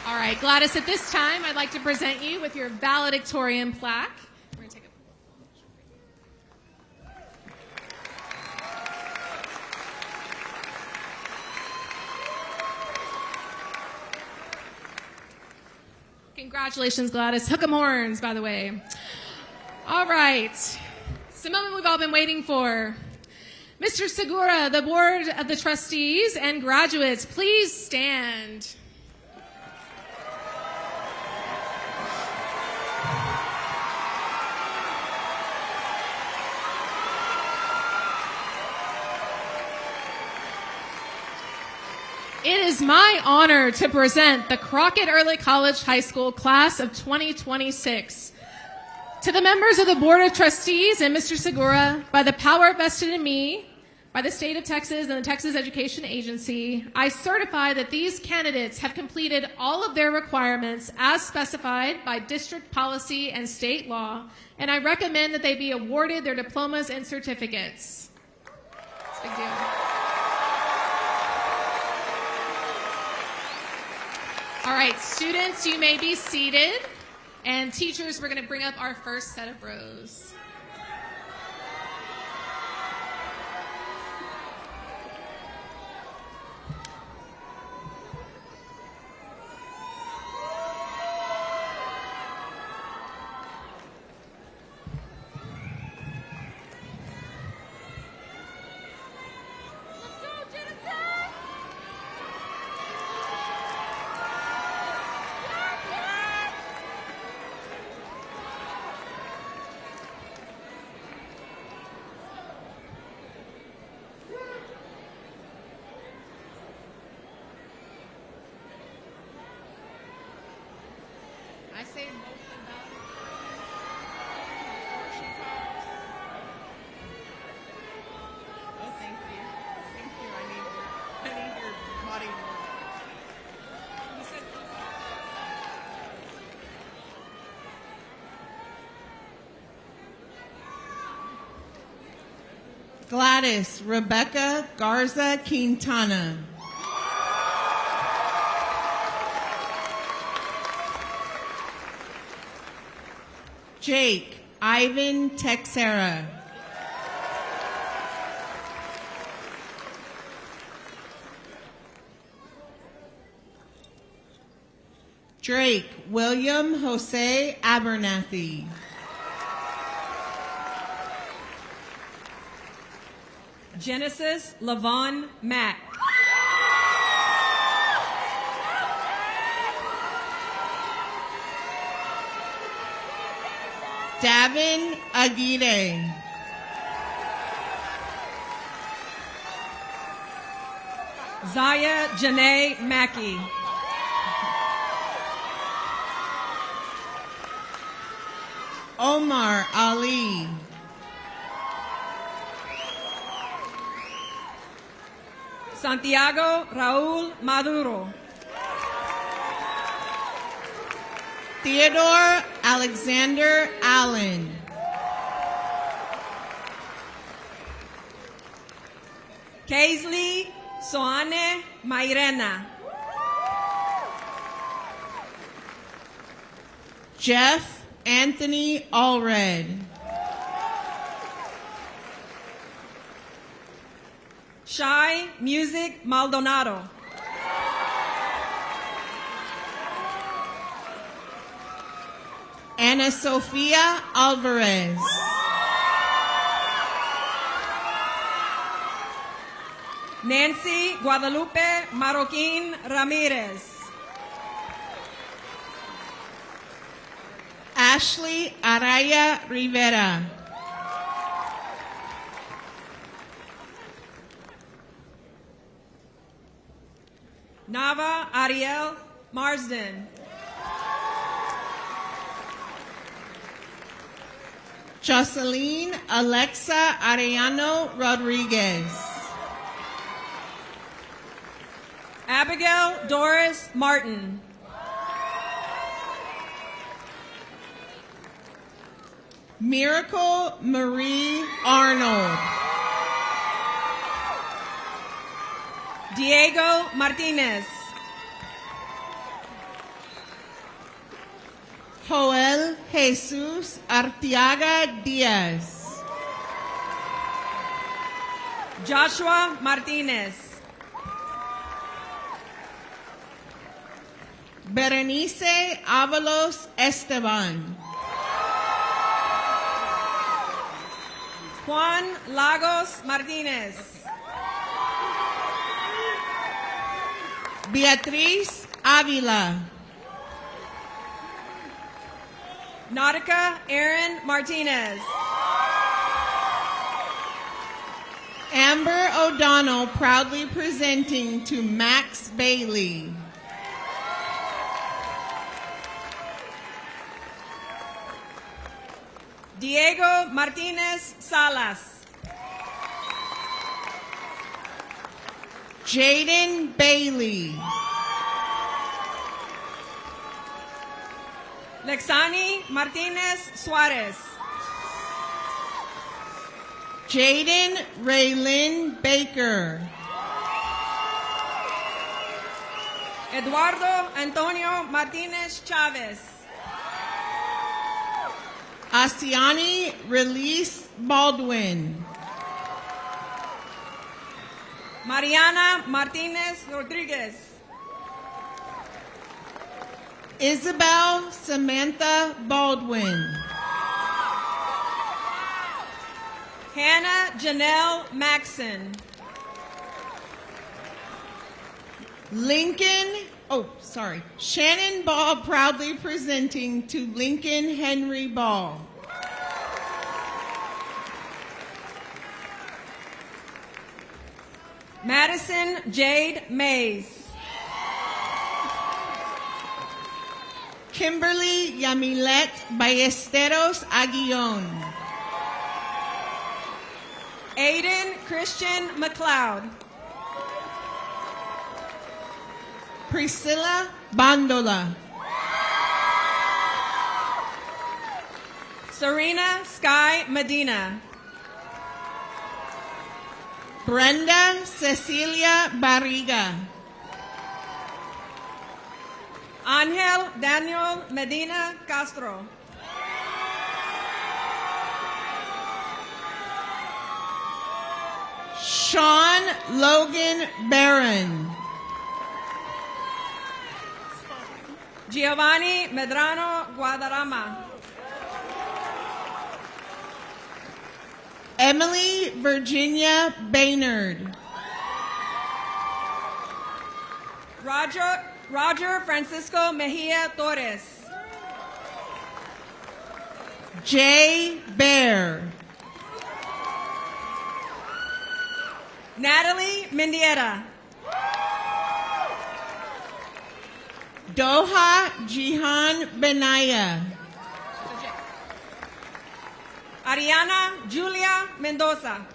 All right, Gladys, at this time, I'd like to present you with your valedictorian plaque. We're going to take a Congratulations, Gladys. Hook 'em horns, by the way. All right. It's the moment we've all been waiting for. Mr. Segura, the Board of the Trustees and graduates, please stand. It is my honor to present the Crockett Early College High School class of 2026. To the members of the Board of Trustees and Mr. Segura, by the power vested in me, by the state of Texas and the Texas Education Agency, I certify that these candidates have completed all of their requirements as specified by district policy and state law, and I recommend that they be awarded their diplomas and certificates. It's a big deal. All right, students, you may be seated. And teachers, we're going to bring up our first set of rows. Oh, thank you. Thank you. I need your body. You said Gladys Rebecca Garza Quintana. Jake Ivan Texera. Drake William Jose Abernathy. Genesis Lavon Mack. Davin Aguirre. Zaya Janae Mackey. Omar Ali. Santiago Raul Maduro. Theodore Alexander Allen. Kaisley Soane Mairena. Jeff Anthony Allred. Shy Music Maldonado. Ana Sofia Alvarez. Nancy Guadalupe Marroquin Ramirez. Ashley Araya Rivera. Nava Ariel Marsden. Jocelyn Alexa Arellano Rodriguez. Abigail Doris Martin. Miracle Marie Arnold. Diego Martinez. Joel Jesus Arteaga Diaz. Joshua Martinez. Berenice Avalos Esteban. Juan Lagos Martinez. Beatriz Avila. Nautica Aaron Martinez. Amber O'Donnell proudly presenting to Max Bailey. Diego Martinez Salas. Jaden Bailey. Lexani Martinez Suarez. Jaden Raylin Baker. Eduardo Antonio Martinez Chavez. Asiani Release Baldwin. Mariana Martinez Rodriguez. Isabel Samantha Baldwin. Hannah Janelle Maxon. Shannon Ball proudly presenting to Lincoln Henry Ball. Madison Jade Mays. Kimberly Yamilet Ballesteros Aguillon. Aiden Christian McLeod. Priscilla Bandola. Serena Sky Medina. Brenda Cecilia Barriga. Angel Daniel Medina Castro. Sean Logan Barron. Giovanni Medrano Guadarrama. Emily Virginia Baynard. Roger Francisco Mejia Torres. Jay Bear. Natalie Mendieta. Doha Jihan Benaya. Ariana Julia Mendoza.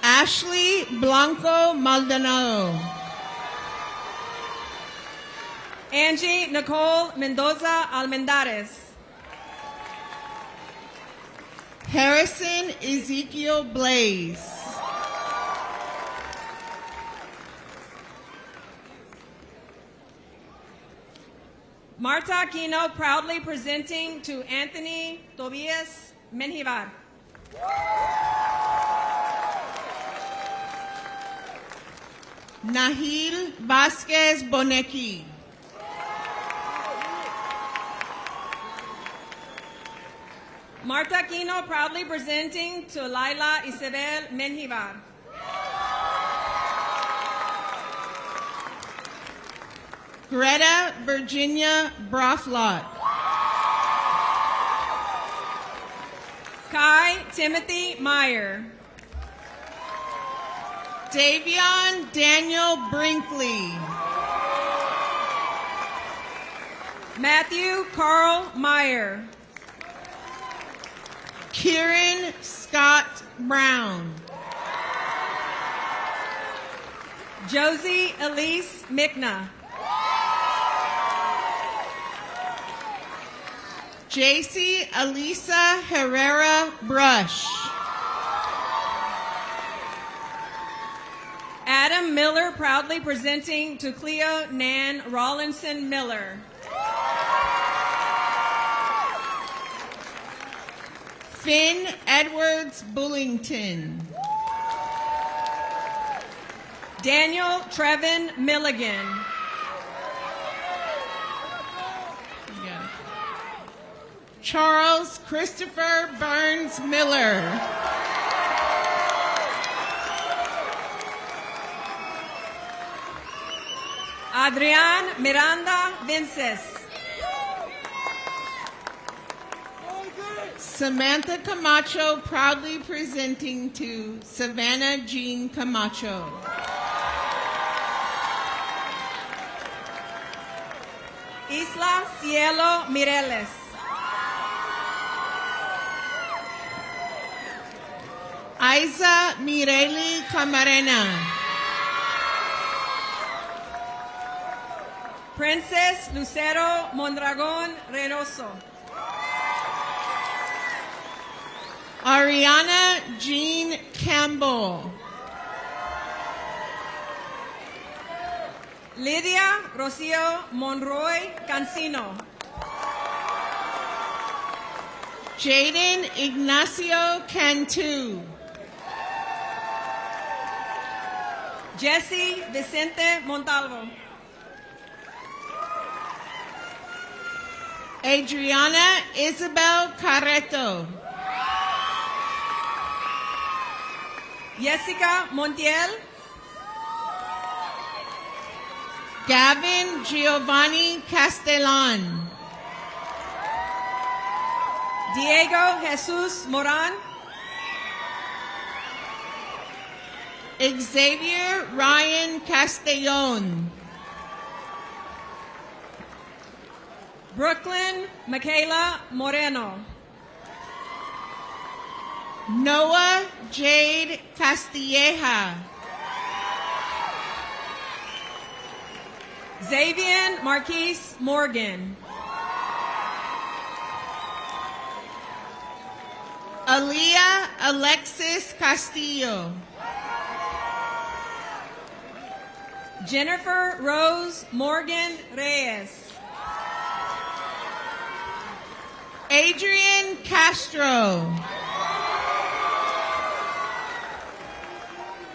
Ashley Blanco Maldonado. Angie Nicole Mendoza Almendares. Harrison Ezekiel Blaze. Marta Aquino proudly presenting to Anthony Tobias Menjivar. Nahil Vasquez Bonecki. Marta Aquino proudly presenting to Laila Isabel Menjivar. Greta Virginia Broflot. Kai Timothy Meyer. Davion Daniel Brinkley. Matthew Carl Meyer. Kieran Scott Brown. Josie Elise Mickna. JC Elisa Herrera Brush. Adam Miller proudly presenting to Cleo Nan Rawlinson Miller. Finn Edwards Bullington. Daniel Trevin Milligan. Charles Christopher Burns Miller. Adrian Miranda Vinces. Samantha Camacho proudly presenting to Savannah Jean Camacho. Isla Cielo Mireles. Isa Mireli Camarena. Princess Lucero Mondragon Reynoso. Ariana Jean Campbell. Lydia Rocio Monroy Cancino. Jaden Ignacio Cantu. Jesse Vicente Montalvo. Adriana Isabel Carreto. Jessica Montiel. Gavin Giovanni Castellan. Diego Jesus Moran. Xavier Ryan Castellon. Brooklyn Michaela Moreno. Noah Jade Castilleja. Xavier Marquise Morgan. Aaliyah Alexis Castillo. Jennifer Rose Morgan Reyes. Adrian Castro.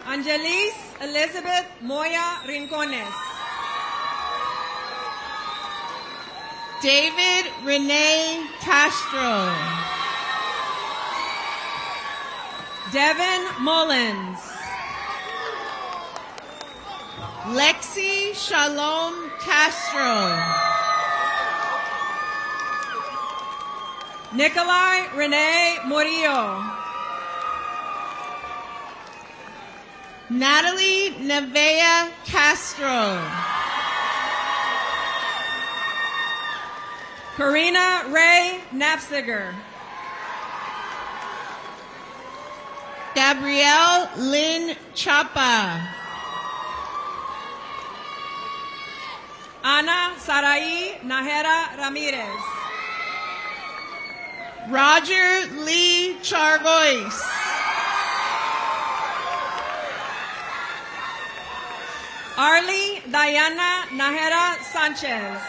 Angelis Elizabeth Moya Rincones. David Renee Castro. Devin Mullins. Lexi Shalom Castro. Nikolai Renee Murillo. Natalie Nevea Castro. Karina Ray Napsiger. Gabrielle Lynn Chapa. Ana Sarai Nahera Ramirez. Roger Lee Chargois. Arlie Diana Nahera Sanchez.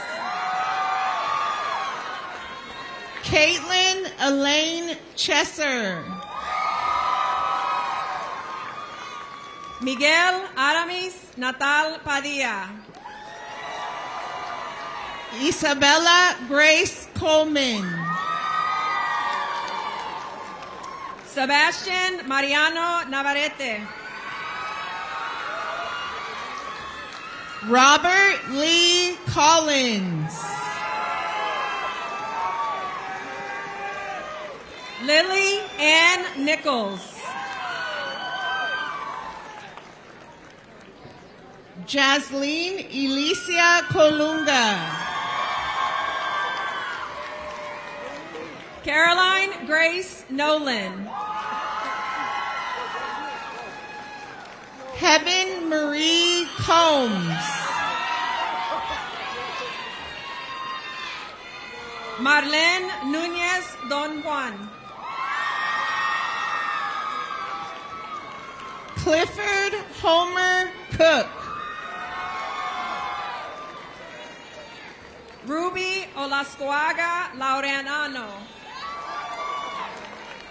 Caitlin Elaine Chesser. Miguel Aramis Natal Padilla. Isabella Grace Coleman. Sebastian Mariano Navarrete. Robert Lee Collins. Lily Ann Nichols. Jasleen Elicia Colunga. Caroline Grace Nolan. Heaven Marie Combs. Marlene Nunez Don Juan. Clifford Homer Cook. Ruby Olascoaga Laureano.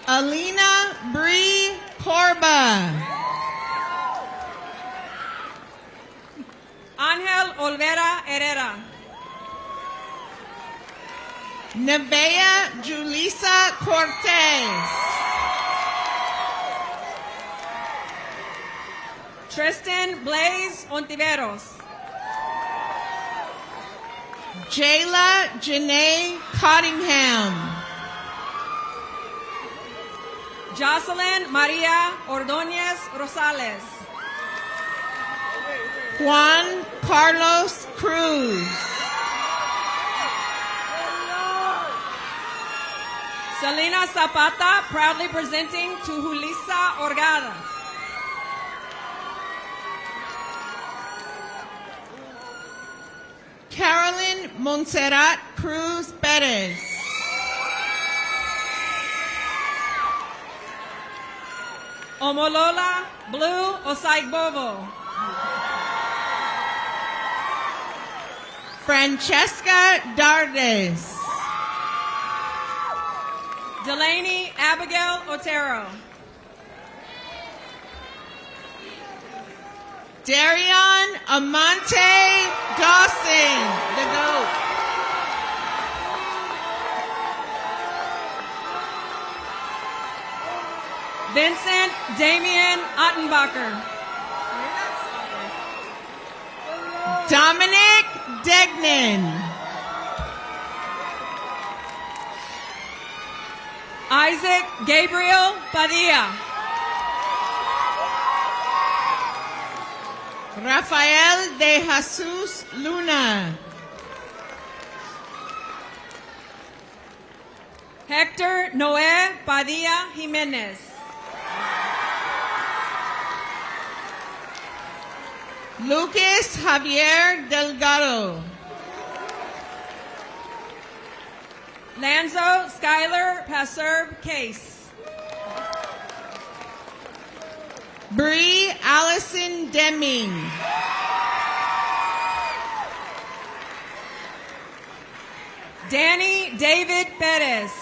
Alina Bree Corba. Angel Olvera Herrera. Nevea Julissa Cortez. Tristan Blaze Ontiveros. Jayla Janae Cottingham. Jocelyn Maria Ordóñez Rosales. Juan Carlos Cruz. Selena Zapata, proudly presenting to Julissa Orgada. Carolyn Montserrat Cruz Perez. Omolola Blue Osaigbovo. Francesca Dardes. Delaney Abigail Otero. Darion Amante Dawson, the GOAT. Vincent Damian Ottenbacher. Dominic Degnan. Isaac Gabriel Padilla. Rafael de Jesus Luna. Hector Noé Padilla Jimenez. Lucas Javier Delgado. Lanzo Skylar Passerb Case. Bree Allison Deming. Danny David Perez.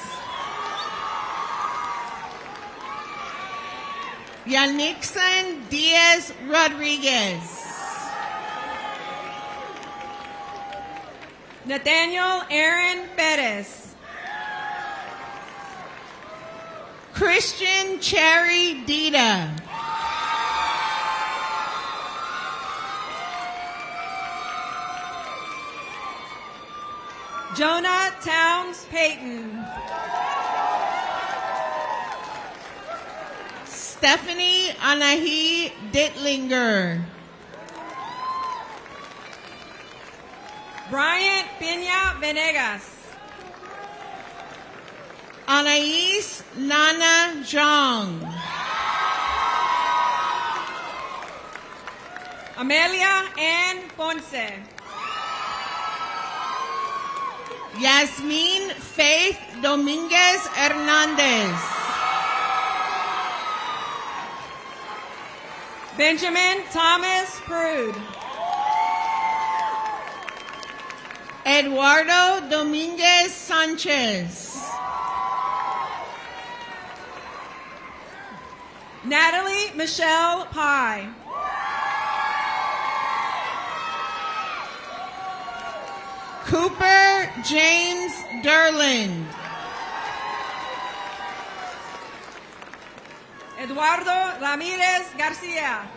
Yanixon Diaz Rodriguez. Nathaniel Aaron Perez. Christian Cherry Dita. Jonah Towns Payton. Stephanie Anahi Dittlinger. Bryant Pena Venegas. Anais Nana Zhang. Amelia Ann Ponce. Yasmin Faith Dominguez Hernandez. Benjamin Thomas Prude. Eduardo Dominguez Sanchez. Natalie Michelle Pye. Cooper James Derland. Eduardo Ramirez Garcia.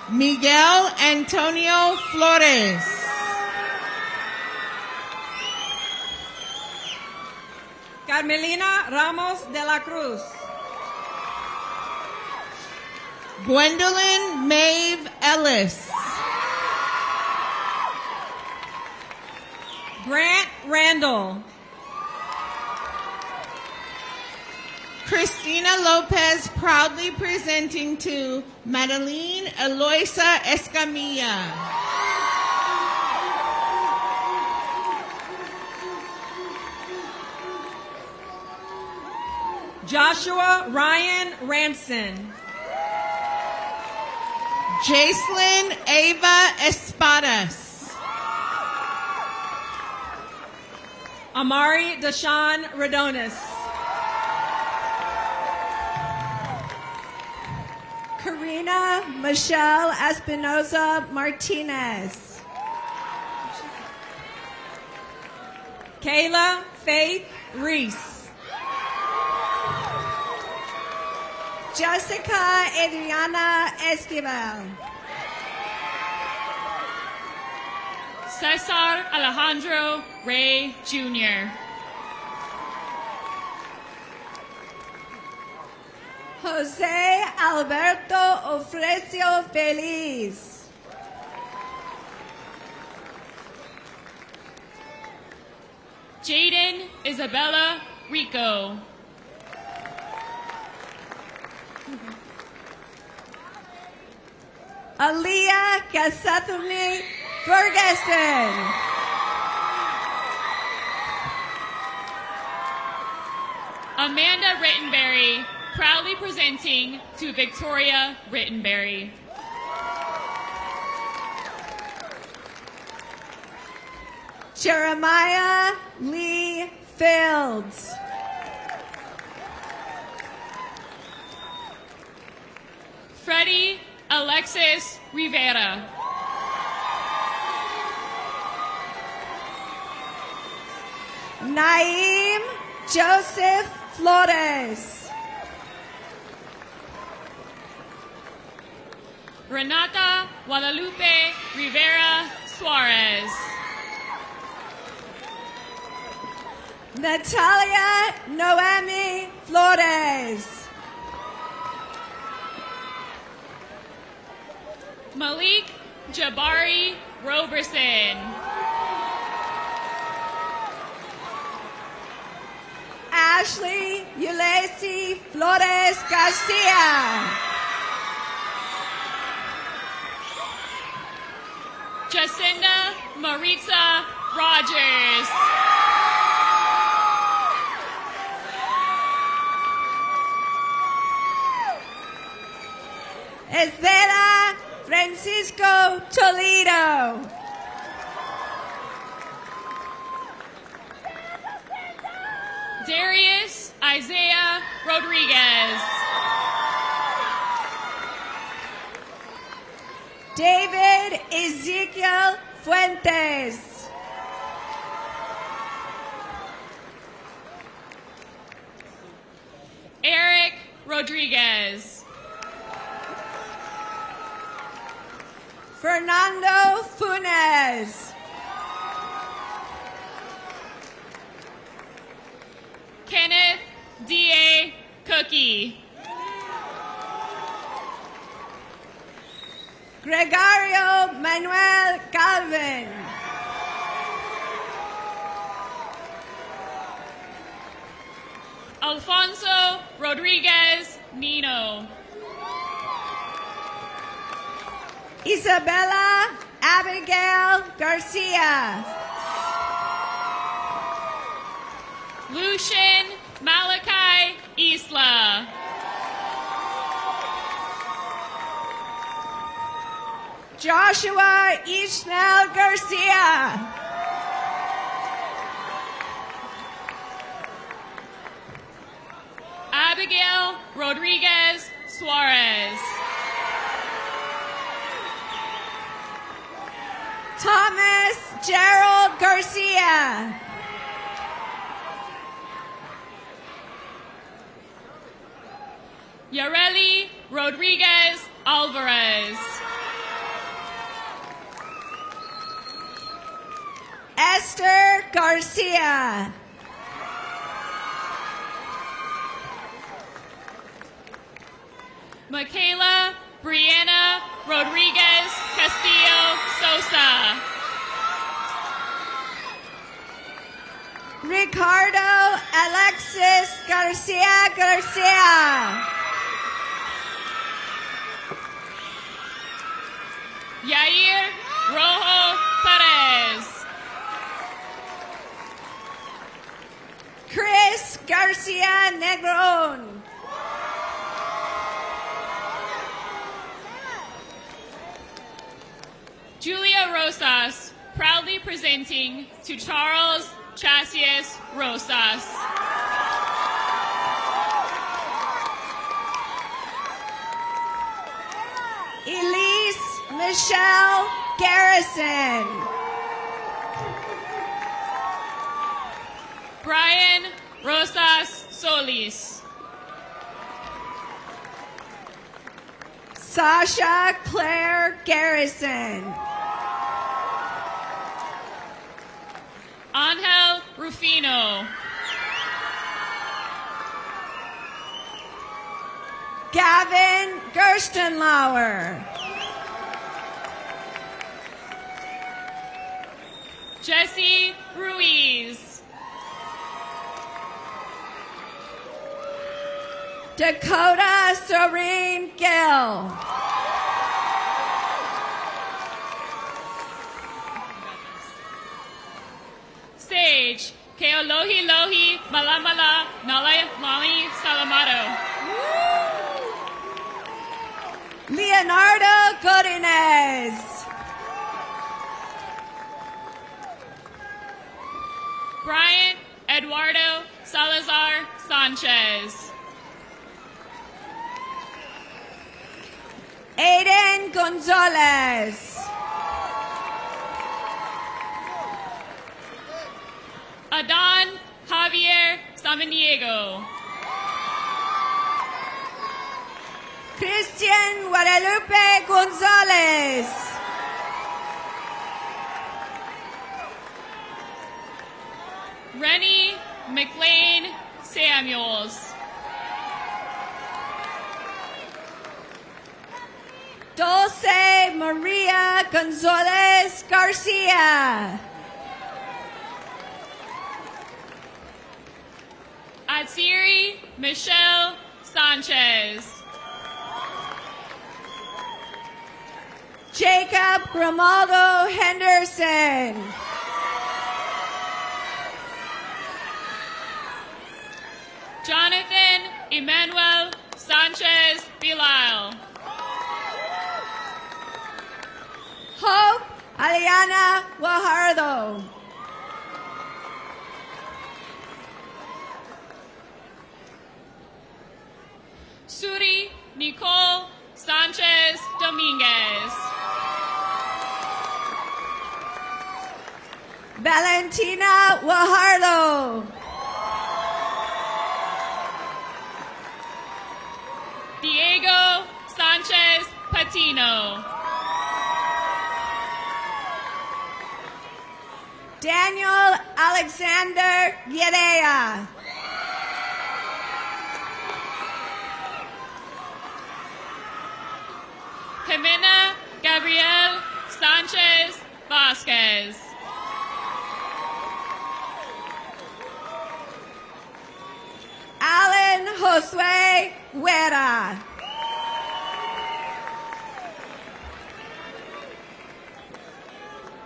Miguel Antonio Flores. Carmelina Ramos de la Cruz. Gwendolyn Maeve Ellis. Grant Randall. Christina Lopez proudly presenting to Madeline Eloisa Escamilla. Joshua Ryan Ranson. Jacelyn Ava Espadas. Amari Deshawn Radonis. Karina Michelle Espinoza Martinez. Kayla Faith Reese. Jessica Adriana Esquivel. Cesar Alejandro Ray Jr. Jose Alberto Ofrecio Feliz. Jaden Isabella Rico. Aaliyah Kasathuni Ferguson. Amanda Rittenberry, proudly presenting to Victoria Rittenberry. Jeremiah Lee Fields. Freddie Alexis Rivera. Naeem Joseph Flores. Renata Guadalupe Rivera Suarez. Natalia Noemi Flores. Malik Jabari Roberson. Ashley Ulesi Flores Garcia. Jacinda Maritza Rogers. Estela Francisco Toledo. Darius Isaiah Rodriguez. David Ezekiel Fuentes. Eric Rodriguez. Fernando Funes. Kenneth D.A. Cookie. Gregorio Manuel Calvin. Alfonso Rodriguez Nino. Isabella Abigail Garcia. Lucian Malachi Isla. Joshua Ishmael Garcia. Abigail Rodriguez Suarez. Thomas Gerald Garcia. Yareli Rodriguez Alvarez. Esther Garcia. Michaela Brianna Rodriguez Castillo Sosa. Ricardo Alexis Garcia Garcia. Yair Rojo Perez. Chris Garcia Negron. Julia Rosas, proudly presenting to Charles Chasius Rosas. Elise Michelle Garrison. Brian Rosas Solis. Sasha Claire Garrison. Angel Rufino. Gavin Gerstenlauer. Jesse Ruiz. Dakota Serene Gill. Sage Keolohi Lohi Malamala Nalai Lani Salamato. Leonardo Godinez. Brian Eduardo Salazar Sanchez. Aiden Gonzalez. Adon Javier Samaniego. Christian Guadalupe Gonzalez. Rennie McLean Samuels. Dulce Maria Gonzalez Garcia. Siri Michelle Sanchez. Jacob Grimaldo Henderson. Jonathan Emmanuel Sanchez Bilal. Hope Aliana Guajardo. Suri Nicole Sanchez Dominguez. Valentina Guajardo. Diego Sanchez Patino. Daniel Alexander Guerrea. Jimena Gabriel Sanchez Vasquez. Alan Josue Guerra.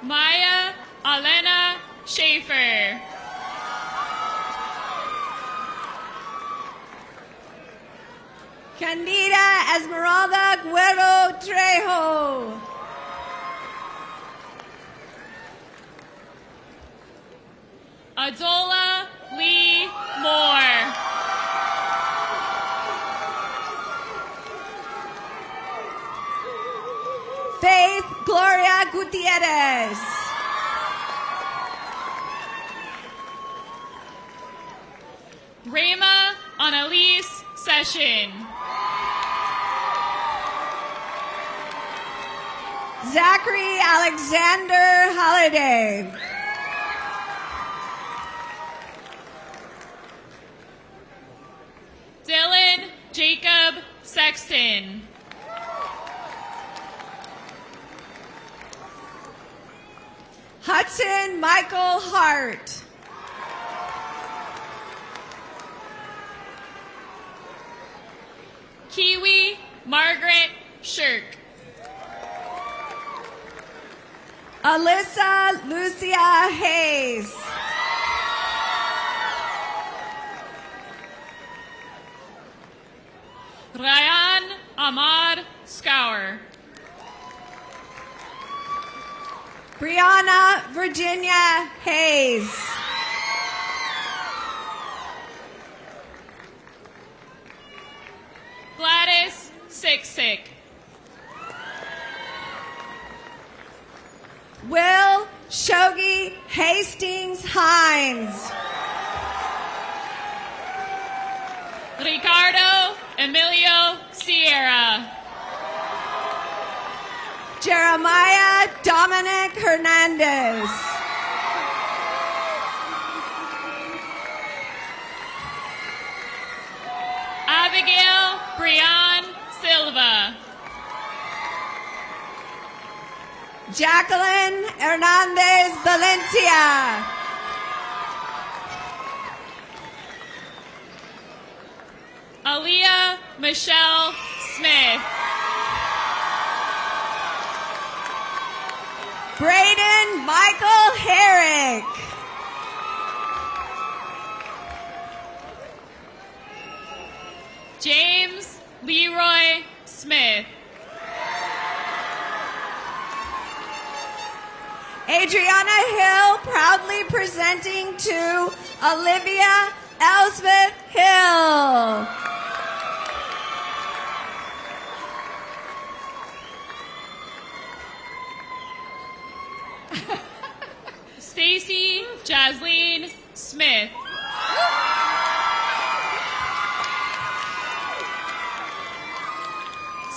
Maya Alena Schaefer. Candida Esmeralda Guerrero Trejo. Adola Lee Moore. Faith Gloria Gutierrez. Rema Annalise Session. Zachary Alexander Holiday. Dylan Jacob Sexton. Hudson Michael Hart. Kiwi Margaret Shirk. Alyssa Lucia Hayes. Ryan Ahmad Scour. Brianna Virginia Hayes. Gladys Siksick. Will Shogi Hastings Hines. Ricardo Emilio Sierra. Jeremiah Dominic Hernandez. Abigail Brian Silva. Jacqueline Hernandez Valencia. Aaliyah Michelle Smith. Braden Michael Herrick. James Leroy Smith. Adriana Hill proudly presenting to Olivia Elsbeth Hill. Stacy Jasleen Smith.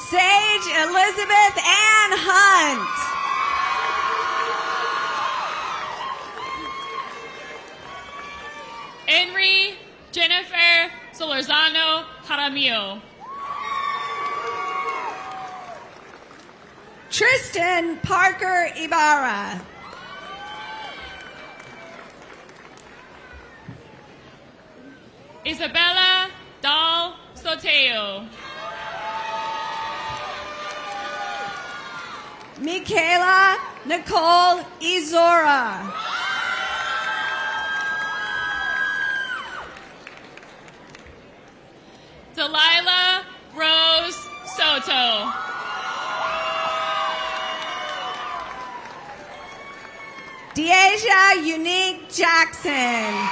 Sage Elizabeth Ann Hunt. Henry Jennifer Solorzano Jaramillo. Tristan Parker Ibarra. Isabella Dal Soteo. Michaela Nicole Izora. Delilah Rose Soto. Deasia Unique Jackson.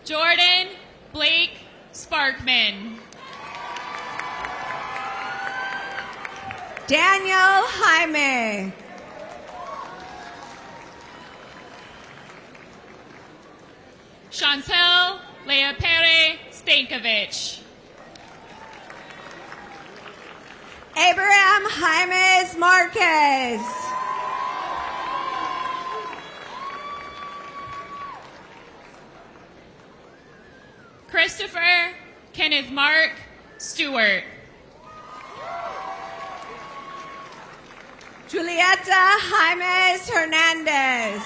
Jordan Blake Sparkman. Daniel Jaime. Chantel Leapere Stankovic. Abraham Jaimes Marquez. Christopher Kenneth Mark Stewart. Julieta Jaimes Hernandez.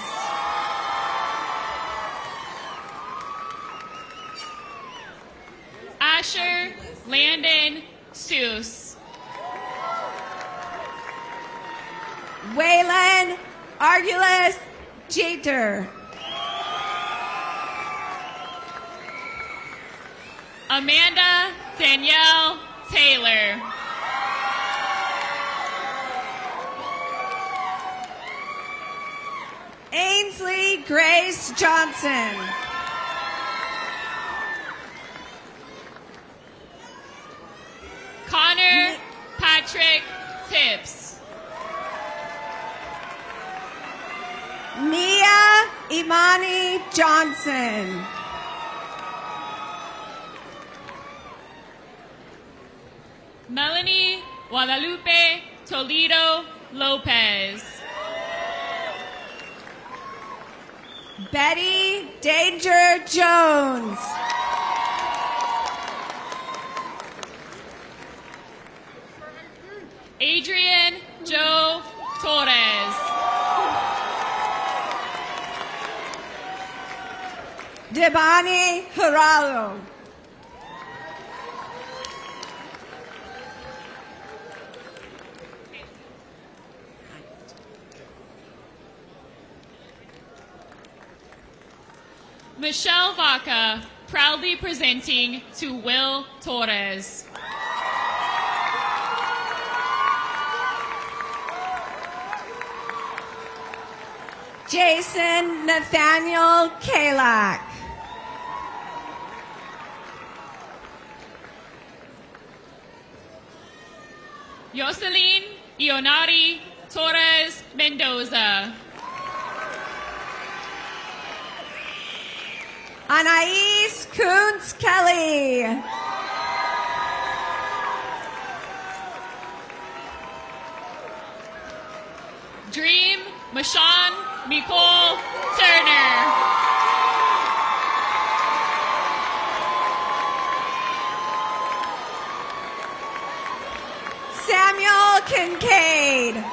Asher Landon Seuss. Waylon Argulas Jeter. Amanda Danielle Taylor. Ainsley Grace Johnson. Connor Patrick Tips. Nia Imani Johnson. Melanie Guadalupe Toledo Lopez. Betty Danger Jones. Adrian Joe Torres. Devani Geraldo. Michelle Vaca, proudly presenting to Will Torres. Jason Nathaniel Kalak. Jocelyn Ionari Torres Mendoza. Anais Kuntz Kelly. Dream Mashawn Nicole Turner. Samuel Kincaid.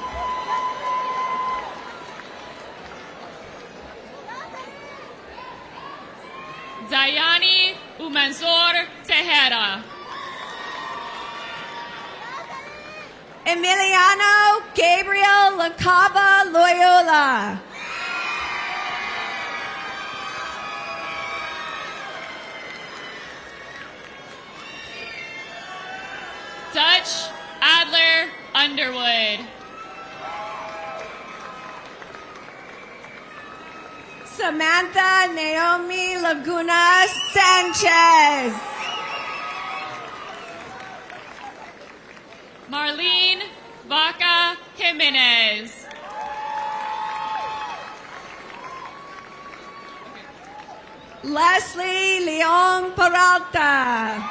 Dayani Umanzor Tejera. Emiliano Gabriel Lacaba Loyola. Dutch Adler Underwood. Samantha Naomi Laguna Sanchez. Marlene Vaca Jimenez. Leslie Leon Peralta.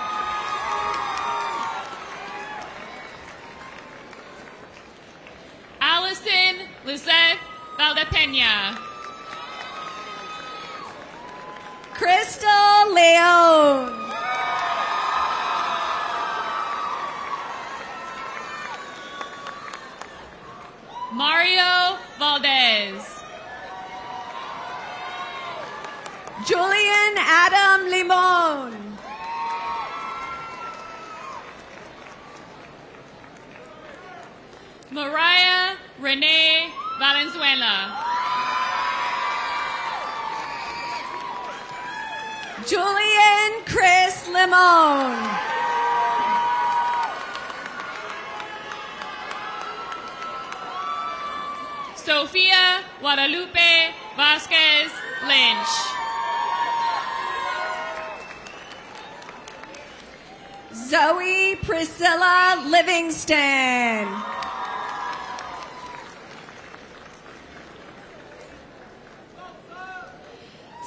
Allison Lizeth Valdepeña. Crystal Leon. Mario Valdez. Julian Adam Limon. Mariah Renee Valenzuela. Julian Chris Limon. Sofia Guadalupe Vasquez Lynch. Zoe Priscilla Livingston.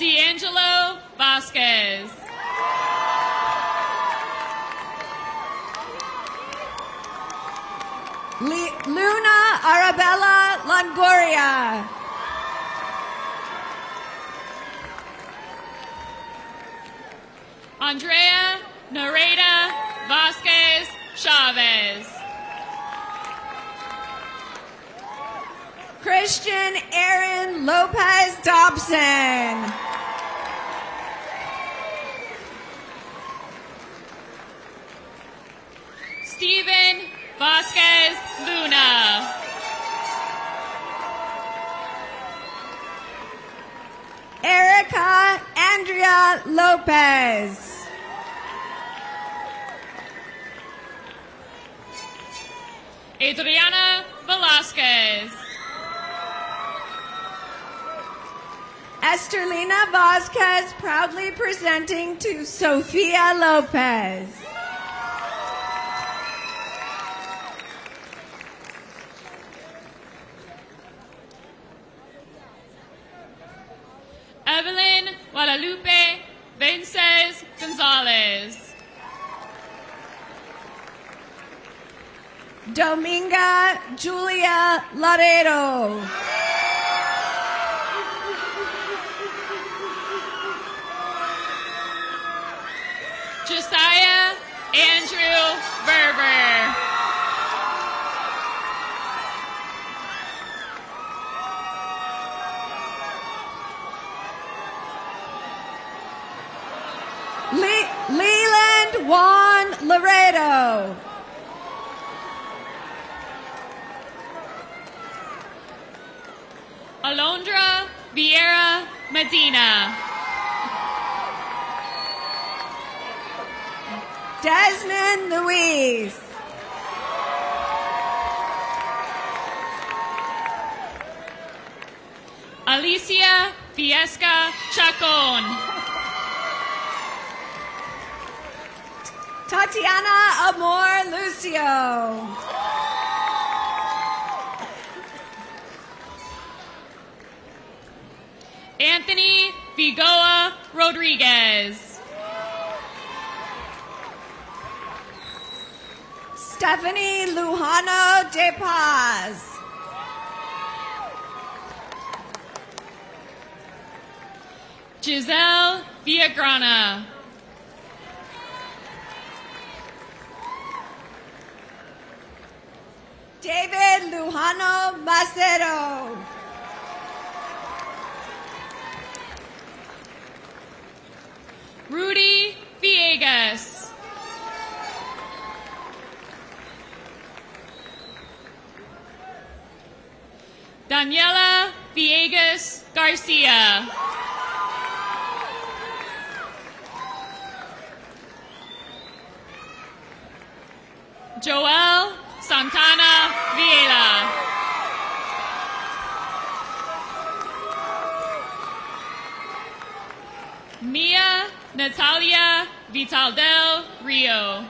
D'Angelo Vasquez. Luna Arabella Longoria. Andrea Nareda Vasquez Chavez. Christian Aaron Lopez Dobson. Steven Vasquez Luna. Erica Andrea Lopez. Adriana Velasquez. Esterlina Vasquez proudly presenting to Sofia Lopez. Evelyn Guadalupe Vences Gonzalez. Dominga Julia Laredo. Josiah Andrew Verver. Leland Juan Laredo. Alondra Vieira Medina. Desmond Luis. Alicia Fiesca Chacon. Tatiana Amor Lucio. Anthony Vigoa Rodriguez. Stephanie Lujano de Paz. Giselle Villagrana. David Lujano Macedo. Rudy Villegas. Daniela Villegas Garcia. Joel Santana Viela. Mia Natalia Vitaldel Rio.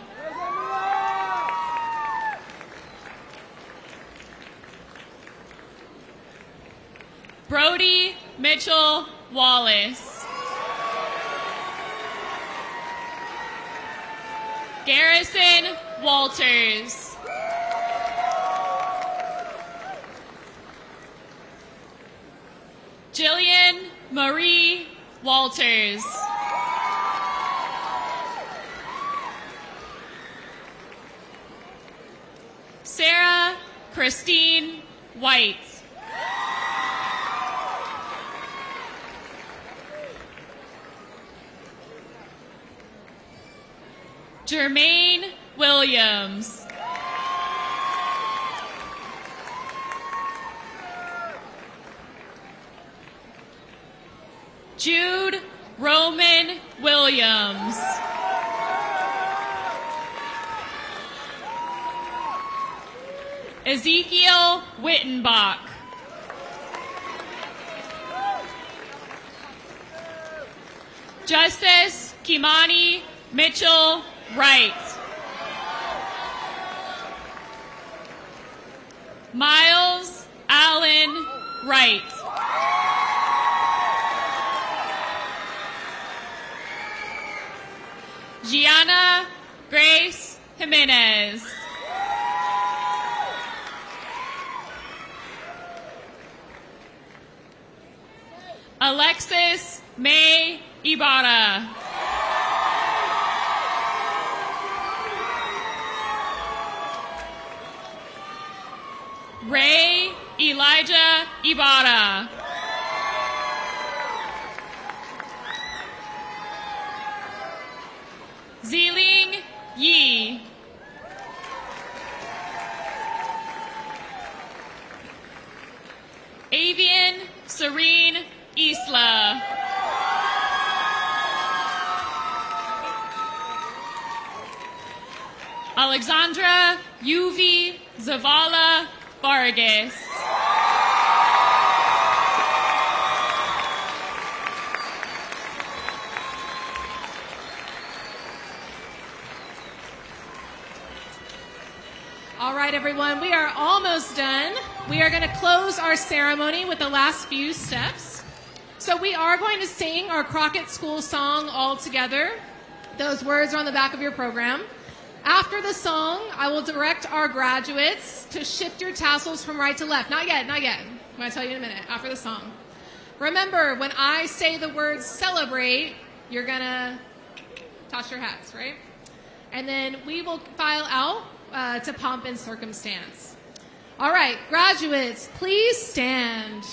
Brody Mitchell Wallace. Garrison Walters. Jillian Marie Walters. Sarah Christine White. Jermaine Williams. Jude Roman Williams. Ezekiel Wittenbach. Justice Kimani Mitchell Wright. Miles Allen Wright. Gianna Grace Jimenez. Alexis May Ibarra. Ray Elijah Ibarra. Ziling Yi. Avian Serene Isla. Alexandra Yuvi Zavala Vargas. All right, everyone, we are almost done. We are going to close our ceremony with the last few steps. So we are going to sing our Crockett School song all together. Those words are on the back of your program. After the song, I will direct our graduates to shift your tassels from right to left. Not yet, not yet. I'm going to tell you in a minute, after the song. Remember, when I say the word celebrate, you're going to toss your hats, right? And then we will file out to pomp and circumstance. All right, graduates, please stand.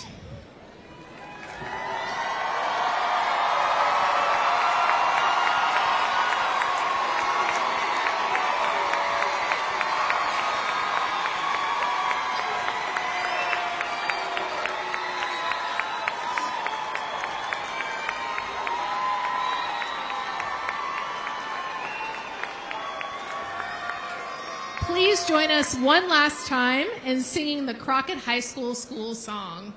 Please join us one last time in singing the Crockett High School school song.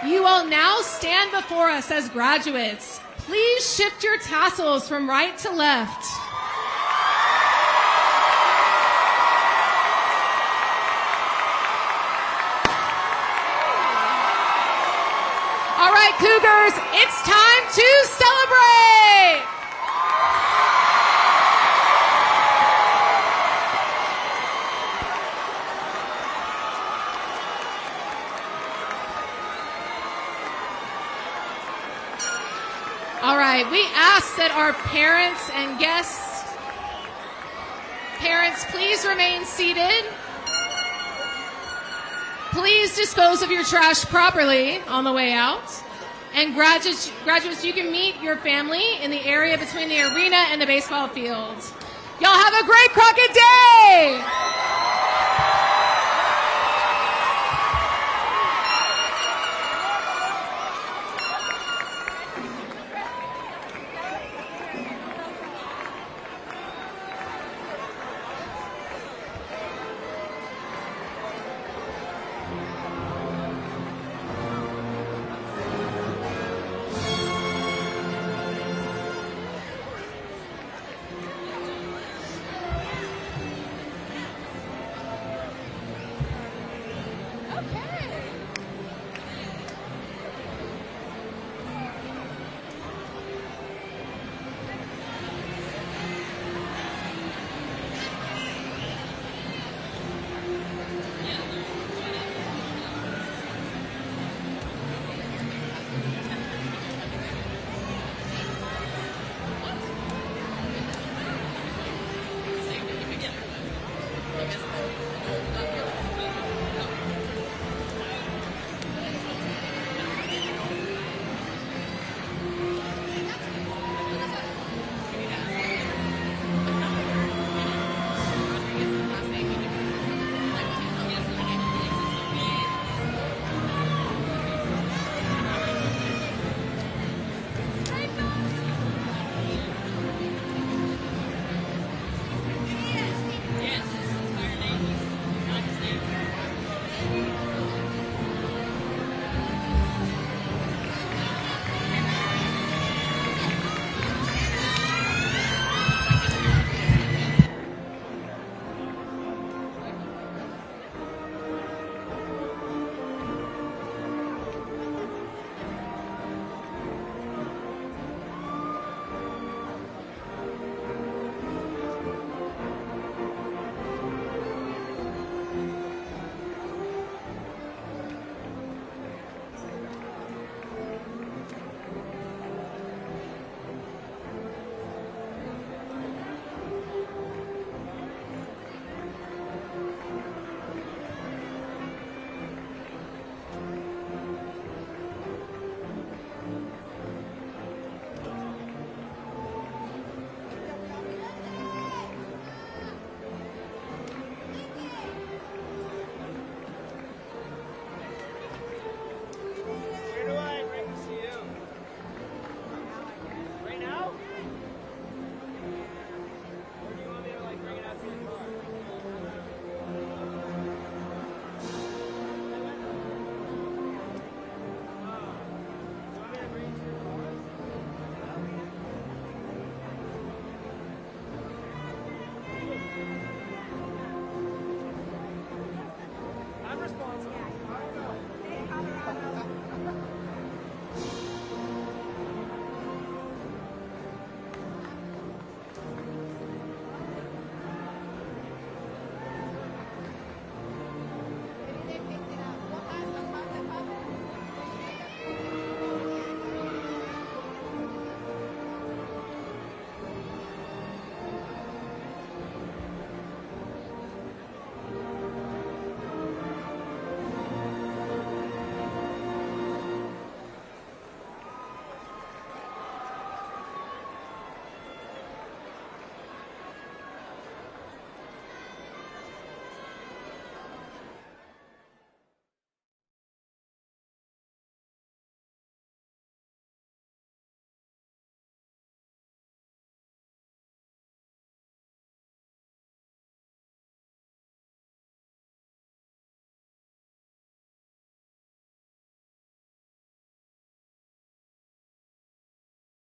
You will now stand before us as graduates. Please shift your tassels from right to left. All right, Cougars, it's time to celebrate! All right, we ask that our parents and guests, please remain seated. Please dispose of your trash properly on the way out. And graduates, you can meet your family in the area between the arena and the baseball field. Y'all have a great Crockett Day!